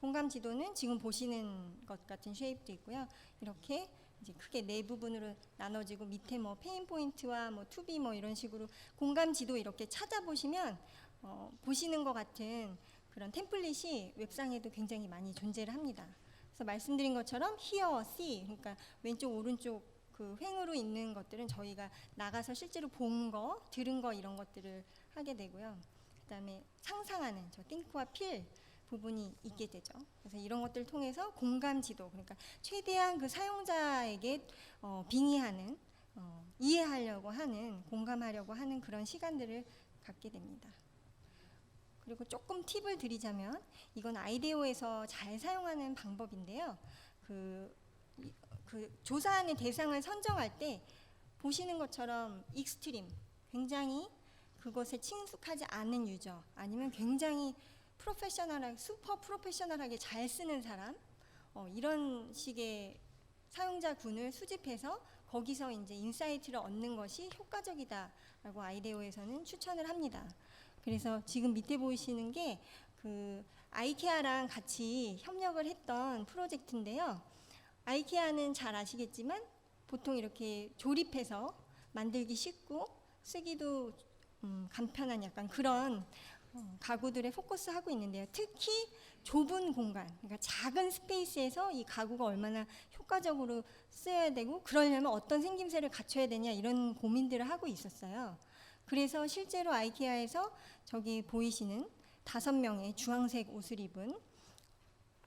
Speaker 1: 공감 지도는 지금 보시는 것 같은 쉐입도 있고요. 이렇게 이제 크게 네 부분으로 나눠지고 밑에 뭐 페인 포인트와 뭐 투비 뭐 이런 식으로 공감 지도 이렇게 찾아보시면 보시는 것 같은 그런 템플릿이 웹상에도 굉장히 많이 존재를 합니다. 그래서 말씀드린 것처럼 hear, see, 그러니까 왼쪽 오른쪽 그 횡으로 있는 것들은 저희가 나가서 실제로 본 거, 들은 거 이런 것들을 하게 되고요. 그다음에 상상하는 저 think와 feel 부분이 있게 되죠. 그래서 이런 것들을 통해서 공감 지도, 그러니까 최대한 그 사용자에게 빙의하는, 이해하려고 하는, 공감하려고 하는 그런 시간들을 갖게 됩니다. 그리고 조금 팁을 드리자면 이건 아이데오에서 잘 사용하는 방법인데요. 그 조사하는 대상을 선정할 때 보시는 것처럼 익스트림, 굉장히 그것에 친숙하지 않은 유저, 아니면 굉장히 프로페셔널하게, 슈퍼 프로페셔널하게 잘 쓰는 사람, 이런 식의 사용자군을 수집해서 거기서 이제 인사이트를 얻는 것이 효과적이다라고 아이데오에서는 추천을 합니다. 그래서 지금 밑에 보이시는 게 그 아이케아랑 같이 협력을 했던 프로젝트인데요. 아이케아는 잘 아시겠지만 보통 이렇게 조립해서 만들기 쉽고 쓰기도 간편한 약간 그런 가구들에 포커스하고 있는데요. 특히 좁은 공간, 그러니까 작은 스페이스에서 이 가구가 얼마나 효과적으로 쓰여야 되고 그러려면 어떤 생김새를 갖춰야 되냐 이런 고민들을 하고 있었어요. 그래서 실제로 아이케아에서 저기 보이시는 5명의 주황색 옷을 입은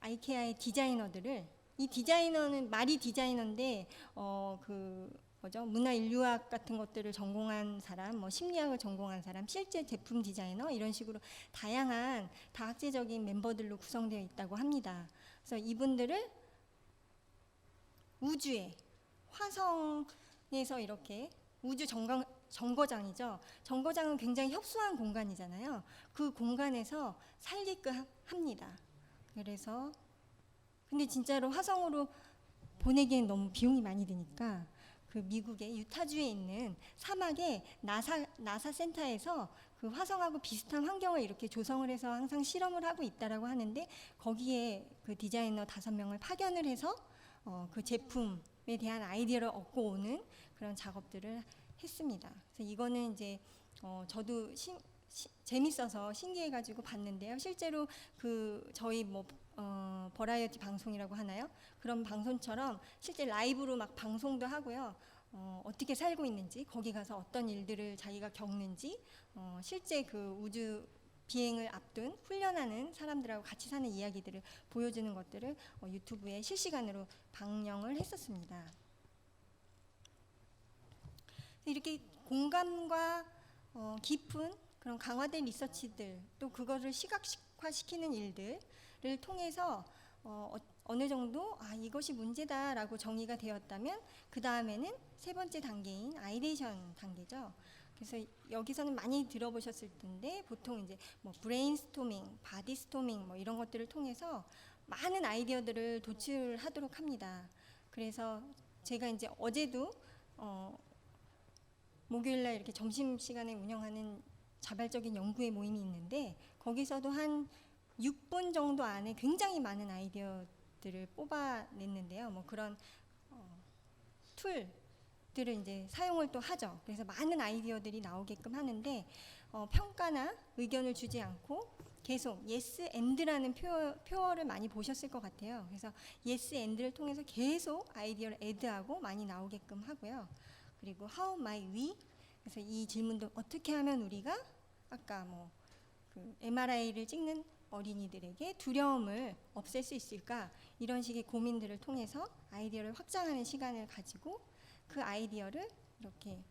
Speaker 1: 아이케아의 디자이너들을, 이 디자이너는 말이 디자이너인데 문화 인류학 같은 것들을 전공한 사람, 뭐 심리학을 전공한 사람, 실제 제품 디자이너 이런 식으로 다양한 다학제적인 멤버들로 구성되어 있다고 합니다. 그래서 이분들을 우주에, 화성에서 이렇게 우주 정거장이죠. 정거장은 굉장히 협소한 공간이잖아요. 그 공간에서 살게끔 합니다. 그래서 근데 진짜로 화성으로 보내기엔 너무 비용이 많이 드니까 그 미국의 유타주에 있는 사막에 나사 센터에서 그 화성하고 비슷한 환경을 이렇게 조성을 해서 항상 실험을 하고 있다라고 하는데 거기에 그 디자이너 5명을 파견을 해서 그 제품에 대한 아이디어를 얻고 오는 그런 작업들을 했습니다. 그래서 이거는 이제 저도 재밌어서 신기해가지고 봤는데요. 실제로 그 저희 버라이어티 방송이라고 하나요? 그런 방송처럼 실제 라이브로 막 방송도 하고요. 어떻게 살고 있는지, 거기 가서 어떤 일들을 자기가 겪는지, 실제 그 우주 비행을 앞둔 훈련하는 사람들하고 같이 사는 이야기들을 보여주는 것들을 유튜브에 실시간으로 방영을 했었습니다. 이렇게 공감과 깊은 그런 강화된 리서치들, 또 그거를 시각화시키는 일들을 통해서 어느 정도 이것이 문제다라고 정의가 되었다면 그 다음에는 3번째 단계인 아이데이션 단계죠. 그래서 여기서는 많이 들어보셨을 텐데 보통 이제 뭐 브레인스토밍, 바디스토밍 뭐 이런 것들을 통해서 많은 아이디어들을 도출하도록 합니다. 그래서 제가 이제 어제도 목요일날 이렇게 점심시간에 운영하는 자발적인 연구의 모임이 있는데 거기서도 한 6분 정도 안에 굉장히 많은 아이디어들을 뽑아냈는데요. 뭐 그런 툴들을 이제 사용을 또 하죠. 그래서 많은 아이디어들이 나오게끔 하는데 평가나 의견을 주지 않고 계속 yes and라는 표어를 많이 보셨을 것 같아요. 그래서 yes and를 통해서 계속 아이디어를 add하고 많이 나오게끔 하고요. 그리고 how might we? 그래서 이 질문도 어떻게 하면 우리가 아까 그 MRI를 찍는 어린이들에게 두려움을 없앨 수 있을까? 이런 식의 고민들을 통해서 아이디어를 확장하는 시간을 가지고 그 아이디어를 이렇게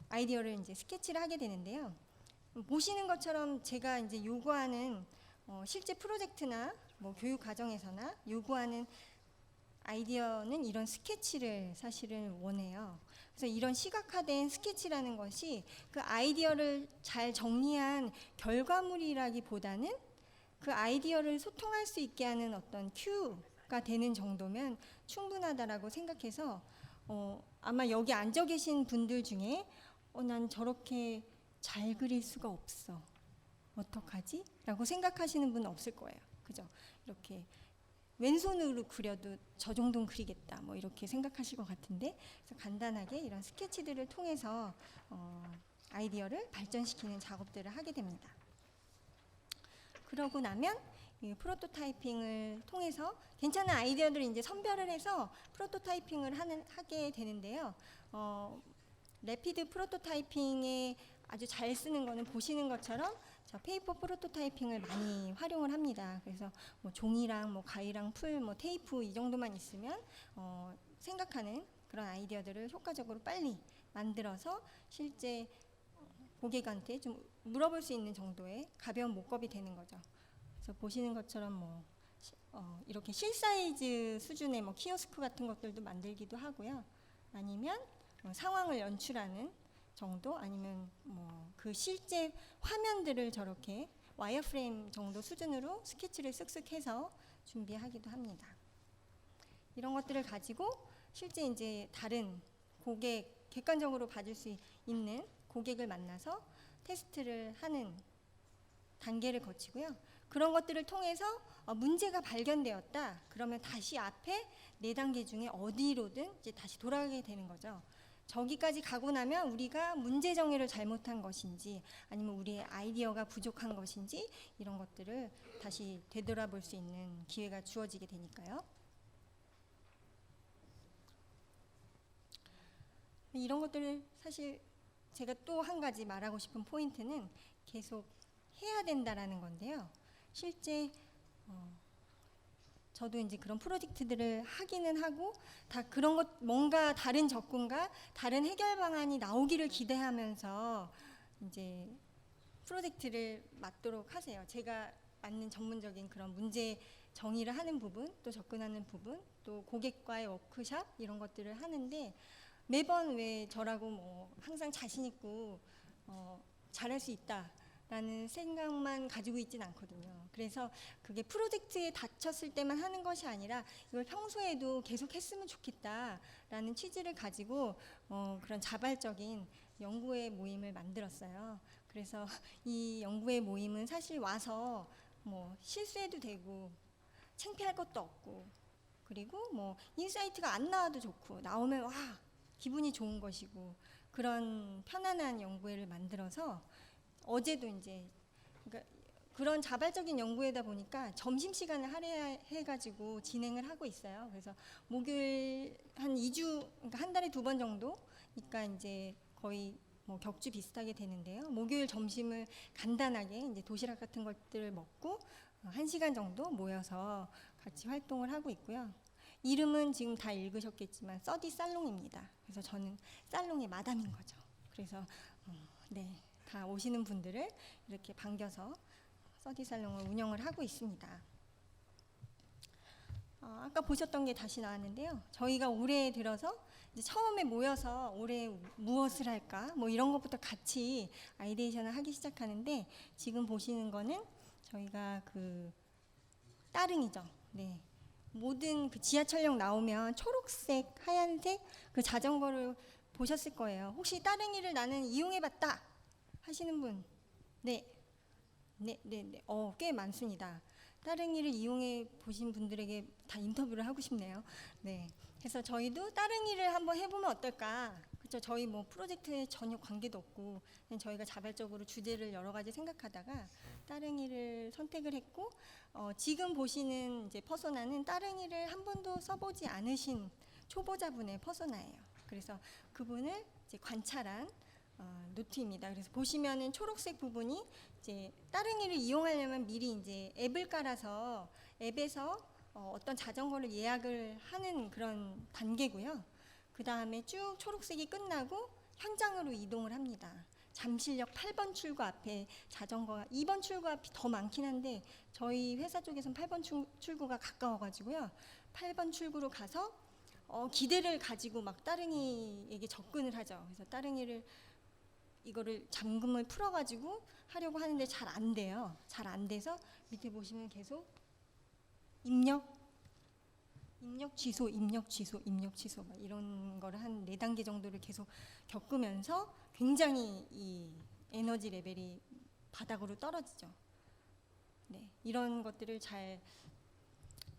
Speaker 1: 아이디어를 이제 스케치를 하게 되는데요. 보시는 것처럼 제가 이제 요구하는 실제 프로젝트나 뭐 교육 과정에서나 요구하는 아이디어는 이런 스케치를 사실은 원해요. 그래서 이런 시각화된 스케치라는 것이 그 아이디어를 잘 정리한 결과물이라기보다는 그 아이디어를 소통할 수 있게 하는 어떤 큐가 되는 정도면 충분하다라고 생각해서 아마 여기 앉아 계신 분들 중에 난 저렇게 잘 그릴 수가 없어. 어떡하지? 라고 생각하시는 분은 없을 거예요. 그죠? 이렇게 왼손으로 그려도 저 정도는 그리겠다 뭐 이렇게 생각하실 것 같은데, 그래서 간단하게 이런 스케치들을 통해서 아이디어를 발전시키는 작업들을 하게 됩니다. 그러고 나면 이 프로토타이핑을 통해서 괜찮은 아이디어들을 이제 선별을 해서 프로토타이핑을 하게 되는데요. 래피드 프로토타이핑에 아주 잘 쓰는 거는 보시는 것처럼 저 페이퍼 프로토타이핑을 많이 활용을 합니다. 그래서 뭐 종이랑 뭐 가위랑 풀, 뭐 테이프 이 정도만 있으면 생각하는 그런 아이디어들을 효과적으로 빨리 만들어서 실제 고객한테 좀 물어볼 수 있는 정도의 가벼운 목겁이 되는 거죠. 그래서 보시는 것처럼 뭐 이렇게 실사이즈 수준의 뭐 키오스크 같은 것들도 만들기도 하고요. 아니면 상황을 연출하는 정도, 아니면 뭐 그 실제 화면들을 저렇게 와이어프레임 정도 수준으로 스케치를 쓱쓱 해서 준비하기도 합니다. 이런 것들을 가지고 실제 이제 다른 고객, 객관적으로 봐줄 수 있는 고객을 만나서 테스트를 하는 단계를 거치고요. 그런 것들을 통해서 문제가 발견되었다. 그러면 다시 앞에 4단계 중에 어디로든 이제 다시 돌아가게 되는 거죠. 저기까지 가고 나면 우리가 문제 정의를 잘못한 것인지, 아니면 우리의 아이디어가 부족한 것인지, 이런 것들을 다시 되돌아볼 수 있는 기회가 주어지게 되니까요. 이런 것들을 사실 제가 또 한 가지 말하고 싶은 포인트는 계속 해야 된다라는 건데요. 실제 저도 이제 그런 프로젝트들을 하기는 하고, 다 그런 것, 뭔가 다른 접근과 다른 해결 방안이 나오기를 기대하면서 이제 프로젝트를 맡도록 하세요. 제가 맡는 전문적인 그런 문제 정의를 하는 부분, 또 접근하는 부분, 또 고객과의 워크샵 이런 것들을 하는데, 매번 왜 저라고 뭐 항상 자신 있고 잘할 수 있다라는 생각만 가지고 있진 않거든요. 그래서 그게 프로젝트에 닥쳤을 때만 하는 것이 아니라 이걸 평소에도 계속 했으면 좋겠다라는 취지를 가지고 그런 자발적인 연구회 모임을 만들었어요. 그래서 이 연구회 모임은 사실 와서 뭐 실수해도 되고 창피할 것도 없고, 그리고 뭐 인사이트가 안 나와도 좋고, 나오면 와 기분이 좋은 것이고, 그런 편안한 연구회를 만들어서 어제도 이제 그러니까 그런 자발적인 연구회다 보니까 점심시간을 할애해가지고 진행을 하고 있어요. 그래서 목요일 한 2주, 그러니까 한 달에 2번 정도, 그러니까 이제 거의 뭐 격주 비슷하게 되는데요. 목요일 점심을 간단하게 이제 도시락 같은 것들을 먹고 1시간 정도 모여서 같이 활동을 하고 있고요. 이름은 지금 다 읽으셨겠지만 써디 살롱입니다. 그래서 저는 살롱의 마담인 거죠. 그래서 네, 다 오시는 분들을 이렇게 반겨서 써디 살롱을 운영을 하고 있습니다. 아까 보셨던 게 다시 나왔는데요. 저희가 올해 들어서 이제 처음에 모여서 올해 무엇을 할까 뭐 이런 것부터 같이 아이디에이션을 하기 시작하는데, 지금 보시는 거는 저희가 그 따릉이죠. 네. 모든 그 지하철역 나오면 초록색, 하얀색 그 자전거를 보셨을 거예요. 혹시 따릉이를 나는 이용해봤다 하시는 분? 네, 네, 네, 네. 꽤 많습니다. 따릉이를 이용해 보신 분들에게 다 인터뷰를 하고 싶네요. 네. 그래서 저희도 따릉이를 한번 해보면 어떨까? 그렇죠. 저희 뭐 프로젝트에 전혀 관계도 없고 그냥 저희가 자발적으로 주제를 여러 가지 생각하다가 따릉이를 선택을 했고, 지금 보시는 이제 퍼소나는 따릉이를 한 번도 써보지 않으신 초보자분의 퍼소나예요. 그래서 그분을 이제 관찰한 노트입니다. 그래서 보시면은 초록색 부분이 이제 따릉이를 이용하려면 미리 이제 앱을 깔아서 앱에서 어떤 자전거를 예약을 하는 그런 단계고요. 그 다음에 쭉 초록색이 끝나고 현장으로 이동을 합니다. 잠실역 8번 출구 앞에 자전거가 2번 출구 앞이 더 많긴 한데 저희 회사 쪽에서는 8번 출구가 가까워가지고요. 8번 출구로 가서 기대를 가지고 막 따릉이에게 접근을 하죠. 그래서 따릉이를 이거를 잠금을 풀어가지고 하려고 하는데 잘 안 돼요. 잘 안 돼서 밑에 보시면 계속 입력 취소 막 이런 거를 한 4단계 정도를 계속 겪으면서 굉장히 이 에너지 레벨이 바닥으로 떨어지죠. 네, 이런 것들을 잘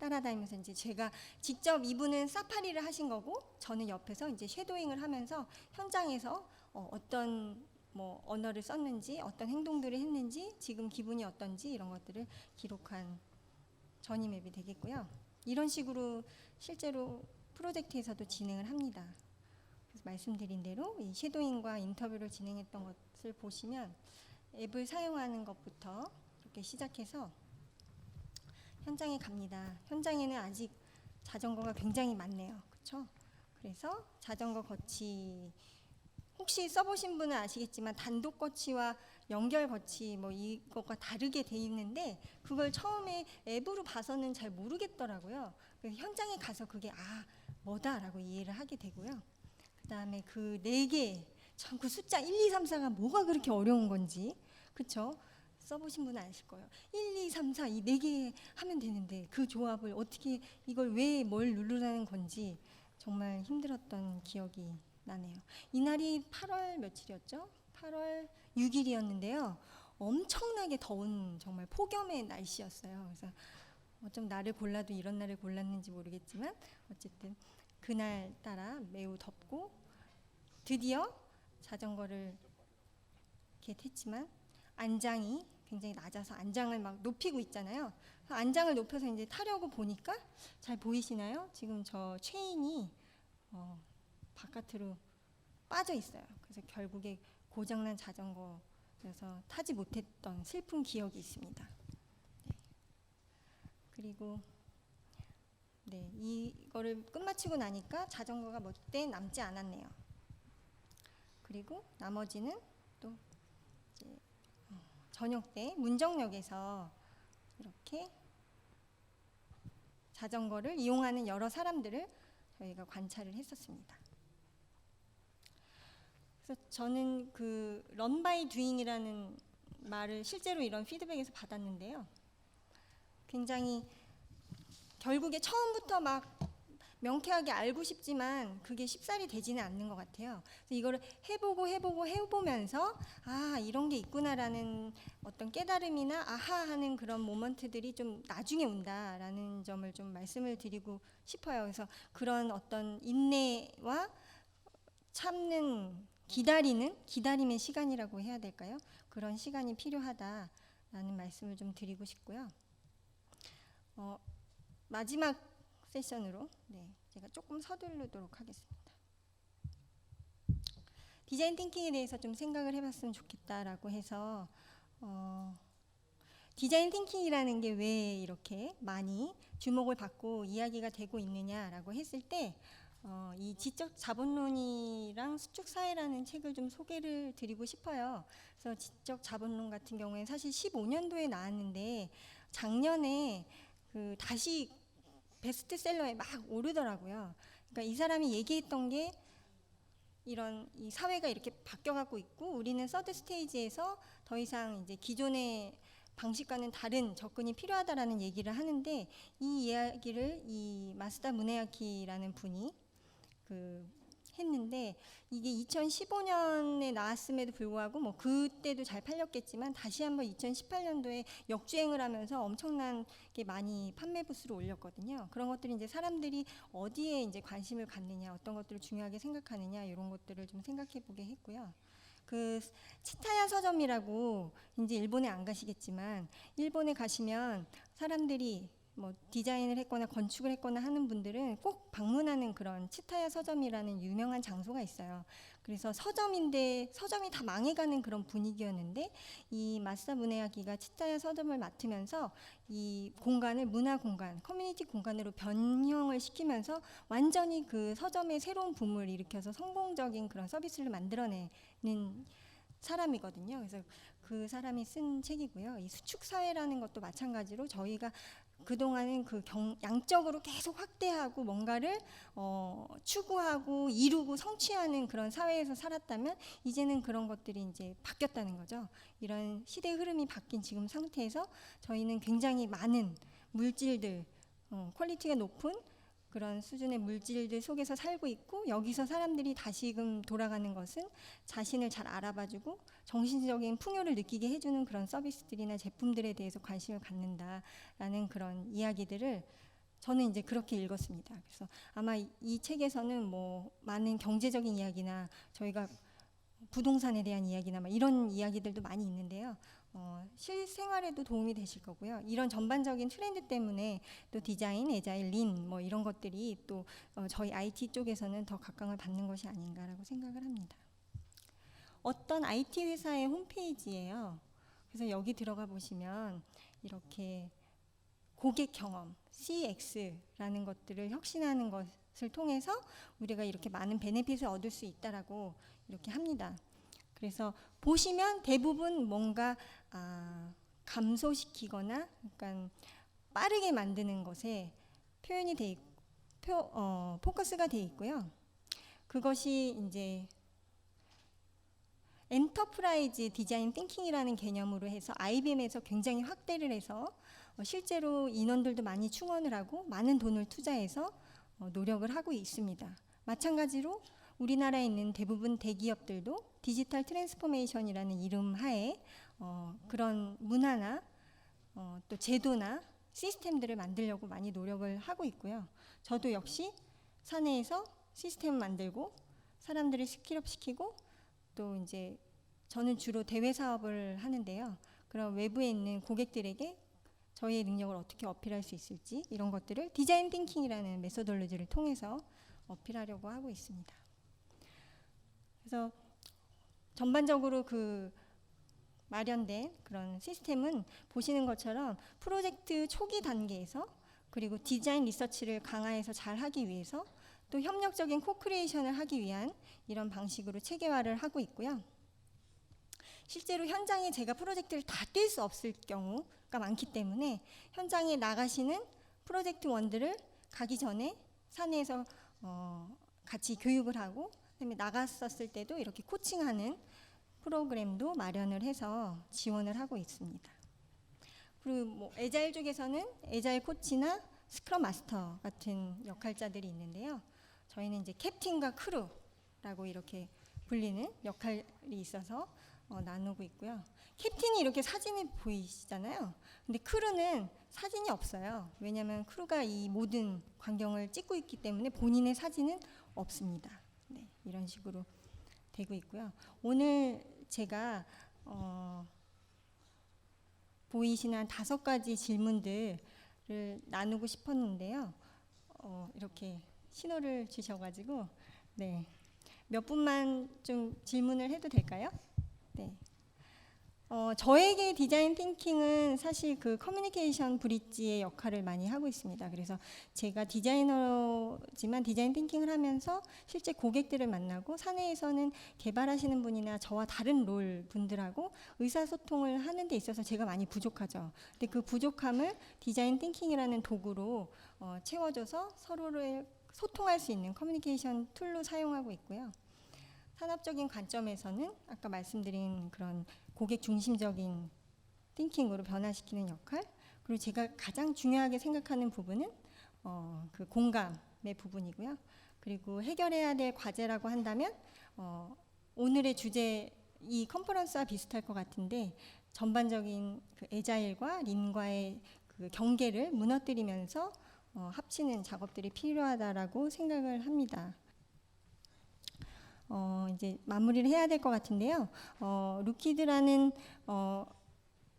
Speaker 1: 따라다니면서 이제 제가 직접 이분은 사파리를 하신 거고 저는 옆에서 이제 섀도잉을 하면서 현장에서 어떤 뭐 언어를 썼는지 어떤 행동들을 했는지 지금 기분이 어떤지 이런 것들을 기록한 전이맵이 되겠고요. 이런 식으로 실제로 프로젝트에서도 진행을 합니다. 그래서 말씀드린 대로 이 섀도잉과 인터뷰를 진행했던 것을 보시면 앱을 사용하는 것부터 이렇게 시작해서 현장에 갑니다. 현장에는 아직 자전거가 굉장히 많네요. 그렇죠? 그래서 자전거 거치 혹시 써보신 분은 아시겠지만 단독 거치와 연결 거치 뭐 이것과 다르게 돼 있는데 그걸 처음에 앱으로 봐서는 잘 모르겠더라고요. 그래서 현장에 가서 그게 뭐다라고 이해를 하게 되고요. 그다음에 그 네 개 참 그 숫자 1, 2, 3, 4가 뭐가 그렇게 어려운 건지 그렇죠? 써보신 분은 아실 거예요. 1, 2, 3, 4 이 네 개 하면 되는데 그 조합을 어떻게 이걸 왜 뭘 누르라는 건지 정말 힘들었던 기억이 나네요. 이날이 8월 며칠이었죠? 8월 6일이었는데요. 엄청나게 더운 정말 폭염의 날씨였어요. 그래서 어쩜 날을 골라도 이런 날을 골랐는지 모르겠지만 어쨌든 그날 따라 매우 덥고 드디어 자전거를 이렇게 했지만 안장이 굉장히 낮아서 안장을 막 높이고 있잖아요. 안장을 높여서 이제 타려고 보니까 잘 보이시나요? 지금 저 체인이 바깥으로 빠져 있어요. 그래서 결국에 고장난 자전거여서 타지 못했던 슬픈 기억이 있습니다. 네. 그리고 네, 이거를 끝마치고 나니까 자전거가 몇 대 남지 않았네요. 그리고 나머지는 또 이제 저녁 때 문정역에서 이렇게 자전거를 이용하는 여러 사람들을 저희가 관찰을 했었습니다. 그래서 저는 그 런바이 두잉이라는 말을 실제로 이런 피드백에서 받았는데요. 굉장히 결국에 처음부터 막 명쾌하게 알고 싶지만 그게 쉽사리 되지는 않는 것 같아요. 그래서 이거를 해보면서 이런 게 있구나라는 어떤 깨달음이나 아하하는 그런 모먼트들이 좀 나중에 온다라는 점을 좀 말씀을 드리고 싶어요. 그래서 그런 어떤 인내와 참는 기다림의 시간이라고 해야 될까요? 그런 시간이 필요하다라는 말씀을 좀 드리고 싶고요. 마지막 세션으로 제가 조금 서두르도록 하겠습니다. 디자인 띵킹에 대해서 좀 생각을 해봤으면 좋겠다라고 해서 디자인 띵킹이라는 게 왜 이렇게 많이 주목을 받고 이야기가 되고 있느냐라고 했을 때 이 지적 자본론이랑 수축 사회라는 책을 좀 소개를 드리고 싶어요. 그래서 지적 자본론 같은 경우에 사실 15년도에 나왔는데 작년에 다시 베스트셀러에 막 오르더라고요. 그러니까 이 사람이 얘기했던 게 이런 이 사회가 이렇게 바뀌어가고 있고 우리는 서드 스테이지에서 더 이상 이제 기존의 방식과는 다른 접근이 필요하다라는 얘기를 하는데 이 이야기를 이 마스다 무네야키라는 분이 했는데 이게 2015년에 나왔음에도 불구하고 뭐 그때도 잘 팔렸겠지만 다시 한번 2018년도에 역주행을 하면서 엄청나게 많이 판매 부수를 올렸거든요. 그런 것들이 이제 사람들이 어디에 이제 관심을 갖느냐, 어떤 것들을 중요하게 생각하느냐 이런 것들을 좀 생각해 보게 했고요. 치타야 서점이라고 이제 일본에 안 가시겠지만 일본에 가시면 사람들이 뭐 디자인을 했거나 건축을 했거나 하는 분들은 꼭 방문하는 그런 치타야 서점이라는 유명한 장소가 있어요. 그래서 서점인데 서점이 다 망해가는 그런 분위기였는데 이 마스다 무네야키가 치타야 서점을 맡으면서 이 공간을 문화 공간, 커뮤니티 공간으로 변형을 시키면서 완전히 그 서점의 새로운 붐을 일으켜서 성공적인 그런 서비스를 만들어내는 사람이거든요. 그래서 그 사람이 쓴 책이고요. 이 수축 사회라는 것도 마찬가지로 저희가 그동안은 양적으로 계속 확대하고 뭔가를 추구하고 이루고 성취하는 그런 사회에서 살았다면 이제는 그런 것들이 이제 바뀌었다는 거죠. 이런 시대의 흐름이 바뀐 지금 상태에서 저희는 굉장히 많은 물질들, 퀄리티가 높은 그런 수준의 물질들 속에서 살고 있고 여기서 사람들이 다시금 돌아가는 것은 자신을 잘 알아봐주고 정신적인 풍요를 느끼게 해주는 그런 서비스들이나 제품들에 대해서 관심을 갖는다라는 그런 이야기들을 저는 이제 그렇게 읽었습니다. 그래서 아마 이 책에서는 뭐 많은 경제적인 이야기나 저희가 부동산에 대한 이야기나 막 이런 이야기들도 많이 있는데요. 실생활에도 도움이 되실 거고요. 이런 전반적인 트렌드 때문에 또 디자인, 에자일, 린 뭐 이런 것들이 또 저희 IT 쪽에서는 더 각광을 받는 것이 아닌가라고 생각을 합니다. 어떤 IT 회사의 홈페이지예요. 그래서 여기 들어가 보시면 이렇게 고객 경험, CX라는 것들을 혁신하는 것을 통해서 우리가 이렇게 많은 베네핏을 얻을 수 있다라고 이렇게 합니다. 그래서 보시면 대부분 뭔가 감소시키거나 그러니까 빠르게 만드는 것에 표현이 돼 포커스가 돼 있고요. 그것이 이제 엔터프라이즈 디자인 띵킹이라는 개념으로 해서 IBM에서 굉장히 확대를 해서 실제로 인원들도 많이 충원을 하고 많은 돈을 투자해서 노력을 하고 있습니다. 마찬가지로 우리나라에 있는 대부분 대기업들도 디지털 트랜스포메이션이라는 이름 하에 그런 문화나 또 제도나 시스템들을 만들려고 많이 노력을 하고 있고요. 저도 역시 사내에서 시스템을 만들고 사람들을 스킬업 시키고 또 이제 저는 주로 대외 사업을 하는데요. 그런 외부에 있는 고객들에게 저희의 능력을 어떻게 어필할 수 있을지 이런 것들을 디자인 띵킹이라는 메소돌로지를 통해서 어필하려고 하고 있습니다. 그래서 전반적으로 그 마련된 그런 시스템은 보시는 것처럼 프로젝트 초기 단계에서 그리고 디자인 리서치를 강화해서 잘 하기 위해서 또 협력적인 코크리에이션을 하기 위한 이런 방식으로 체계화를 하고 있고요. 실제로 현장에 제가 프로젝트를 다 뛸 수 없을 경우가 많기 때문에 현장에 나가시는 프로젝트 원들을 가기 전에 사내에서 같이 교육을 하고 그다음에 나갔었을 때도 이렇게 코칭하는 프로그램도 마련을 해서 지원을 하고 있습니다. 그리고 뭐 에자일 쪽에서는 에자일 코치나 스크럼 마스터 같은 역할자들이 있는데요. 저희는 이제 캡틴과 크루라고 이렇게 불리는 역할이 있어서 나누고 있고요. 캡틴이 이렇게 사진이 보이시잖아요. 근데 크루는 사진이 없어요. 왜냐하면 크루가 이 모든 광경을 찍고 있기 때문에 본인의 사진은 없습니다. 네, 이런 식으로 되고 있고요. 오늘 제가 보이시는 한 5가지 질문들을 나누고 싶었는데요. 이렇게 신호를 주셔가지고 네, 몇 분만 좀 질문을 해도 될까요? 네. 저에게 디자인 띵킹은 사실 그 커뮤니케이션 브릿지의 역할을 많이 하고 있습니다. 그래서 제가 디자이너지만 디자인 띵킹을 하면서 실제 고객들을 만나고 사내에서는 개발하시는 분이나 저와 다른 롤 분들하고 의사소통을 하는 데 있어서 제가 많이 부족하죠. 근데 그 부족함을 디자인 띵킹이라는 도구로 채워줘서 서로를 소통할 수 있는 커뮤니케이션 툴로 사용하고 있고요. 산업적인 관점에서는 아까 말씀드린 그런 고객 중심적인 띵킹으로 변화시키는 역할, 그리고 제가 가장 중요하게 생각하는 부분은 그 공감의 부분이고요. 그리고 해결해야 될 과제라고 한다면 오늘의 주제 이 컨퍼런스와 비슷할 것 같은데 전반적인 그 에자일과 린과의 그 경계를 무너뜨리면서 합치는 작업들이 필요하다라고 생각을 합니다. 이제 마무리를 해야 될 것 같은데요. 루키드라는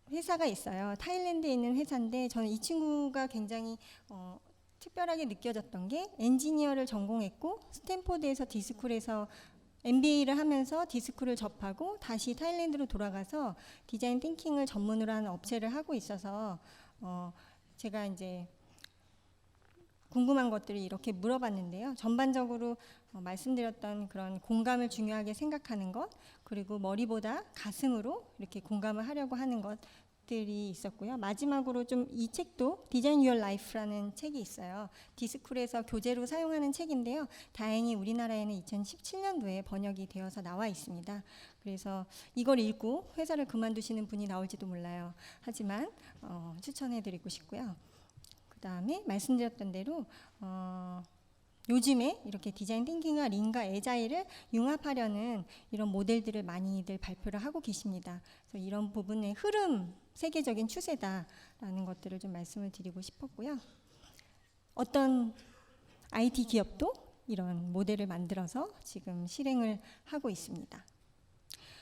Speaker 1: 회사가 있어요. 타일랜드에 있는 회사인데 저는 이 친구가 굉장히 특별하게 느껴졌던 게 엔지니어를 전공했고 스탠포드에서 디스쿨에서 MBA를 하면서 디스쿨을 접하고 다시 타일랜드로 돌아가서 디자인 띵킹을 전문으로 하는 업체를 하고 있어서 제가 이제 궁금한 것들을 이렇게 물어봤는데요. 전반적으로 말씀드렸던 그런 공감을 중요하게 생각하는 것, 그리고 머리보다 가슴으로 이렇게 공감을 하려고 하는 것들이 있었고요. 마지막으로 좀 이 책도 디자인 유얼 라이프라는 책이 있어요. 디스쿨에서 교재로 사용하는 책인데요. 다행히 우리나라에는 2017년도에 번역이 되어서 나와 있습니다. 그래서 이걸 읽고 회사를 그만두시는 분이 나올지도 몰라요. 하지만 추천해드리고 싶고요. 그다음에 말씀드렸던 대로 요즘에 이렇게 디자인 띵킹과 린과 에자일을 융합하려는 이런 모델들을 많이들 발표를 하고 계십니다. 그래서 이런 부분의 흐름, 세계적인 추세다라는 것들을 좀 말씀을 드리고 싶었고요. 어떤 IT 기업도 이런 모델을 만들어서 지금 실행을 하고 있습니다.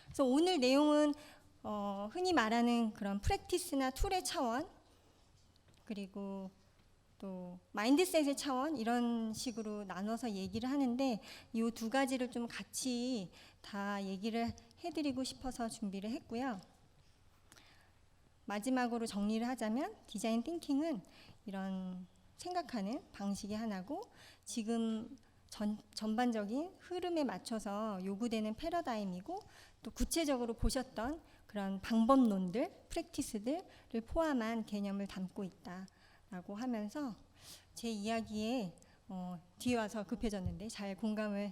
Speaker 1: 그래서 오늘 내용은 흔히 말하는 그런 프랙티스나 툴의 차원, 그리고 또 마인드셋의 차원, 이런 식으로 나눠서 얘기를 하는데 이 두 가지를 좀 같이 다 얘기를 해드리고 싶어서 준비를 했고요. 마지막으로 정리를 하자면 디자인 띵킹은 이런 생각하는 방식의 하나고, 지금 전반적인 흐름에 맞춰서 요구되는 패러다임이고, 또 구체적으로 보셨던 그런 방법론들, 프랙티스들을 포함한 개념을 담고 있다라고 하면서 제 이야기에 뒤에 와서 급해졌는데 잘 공감을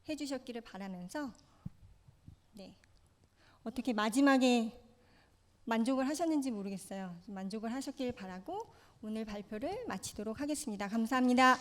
Speaker 1: 해주셨기를 바라면서, 네, 어떻게 마지막에 만족을 하셨는지 모르겠어요. 만족을 하셨길 바라고 오늘 발표를 마치도록 하겠습니다. 감사합니다.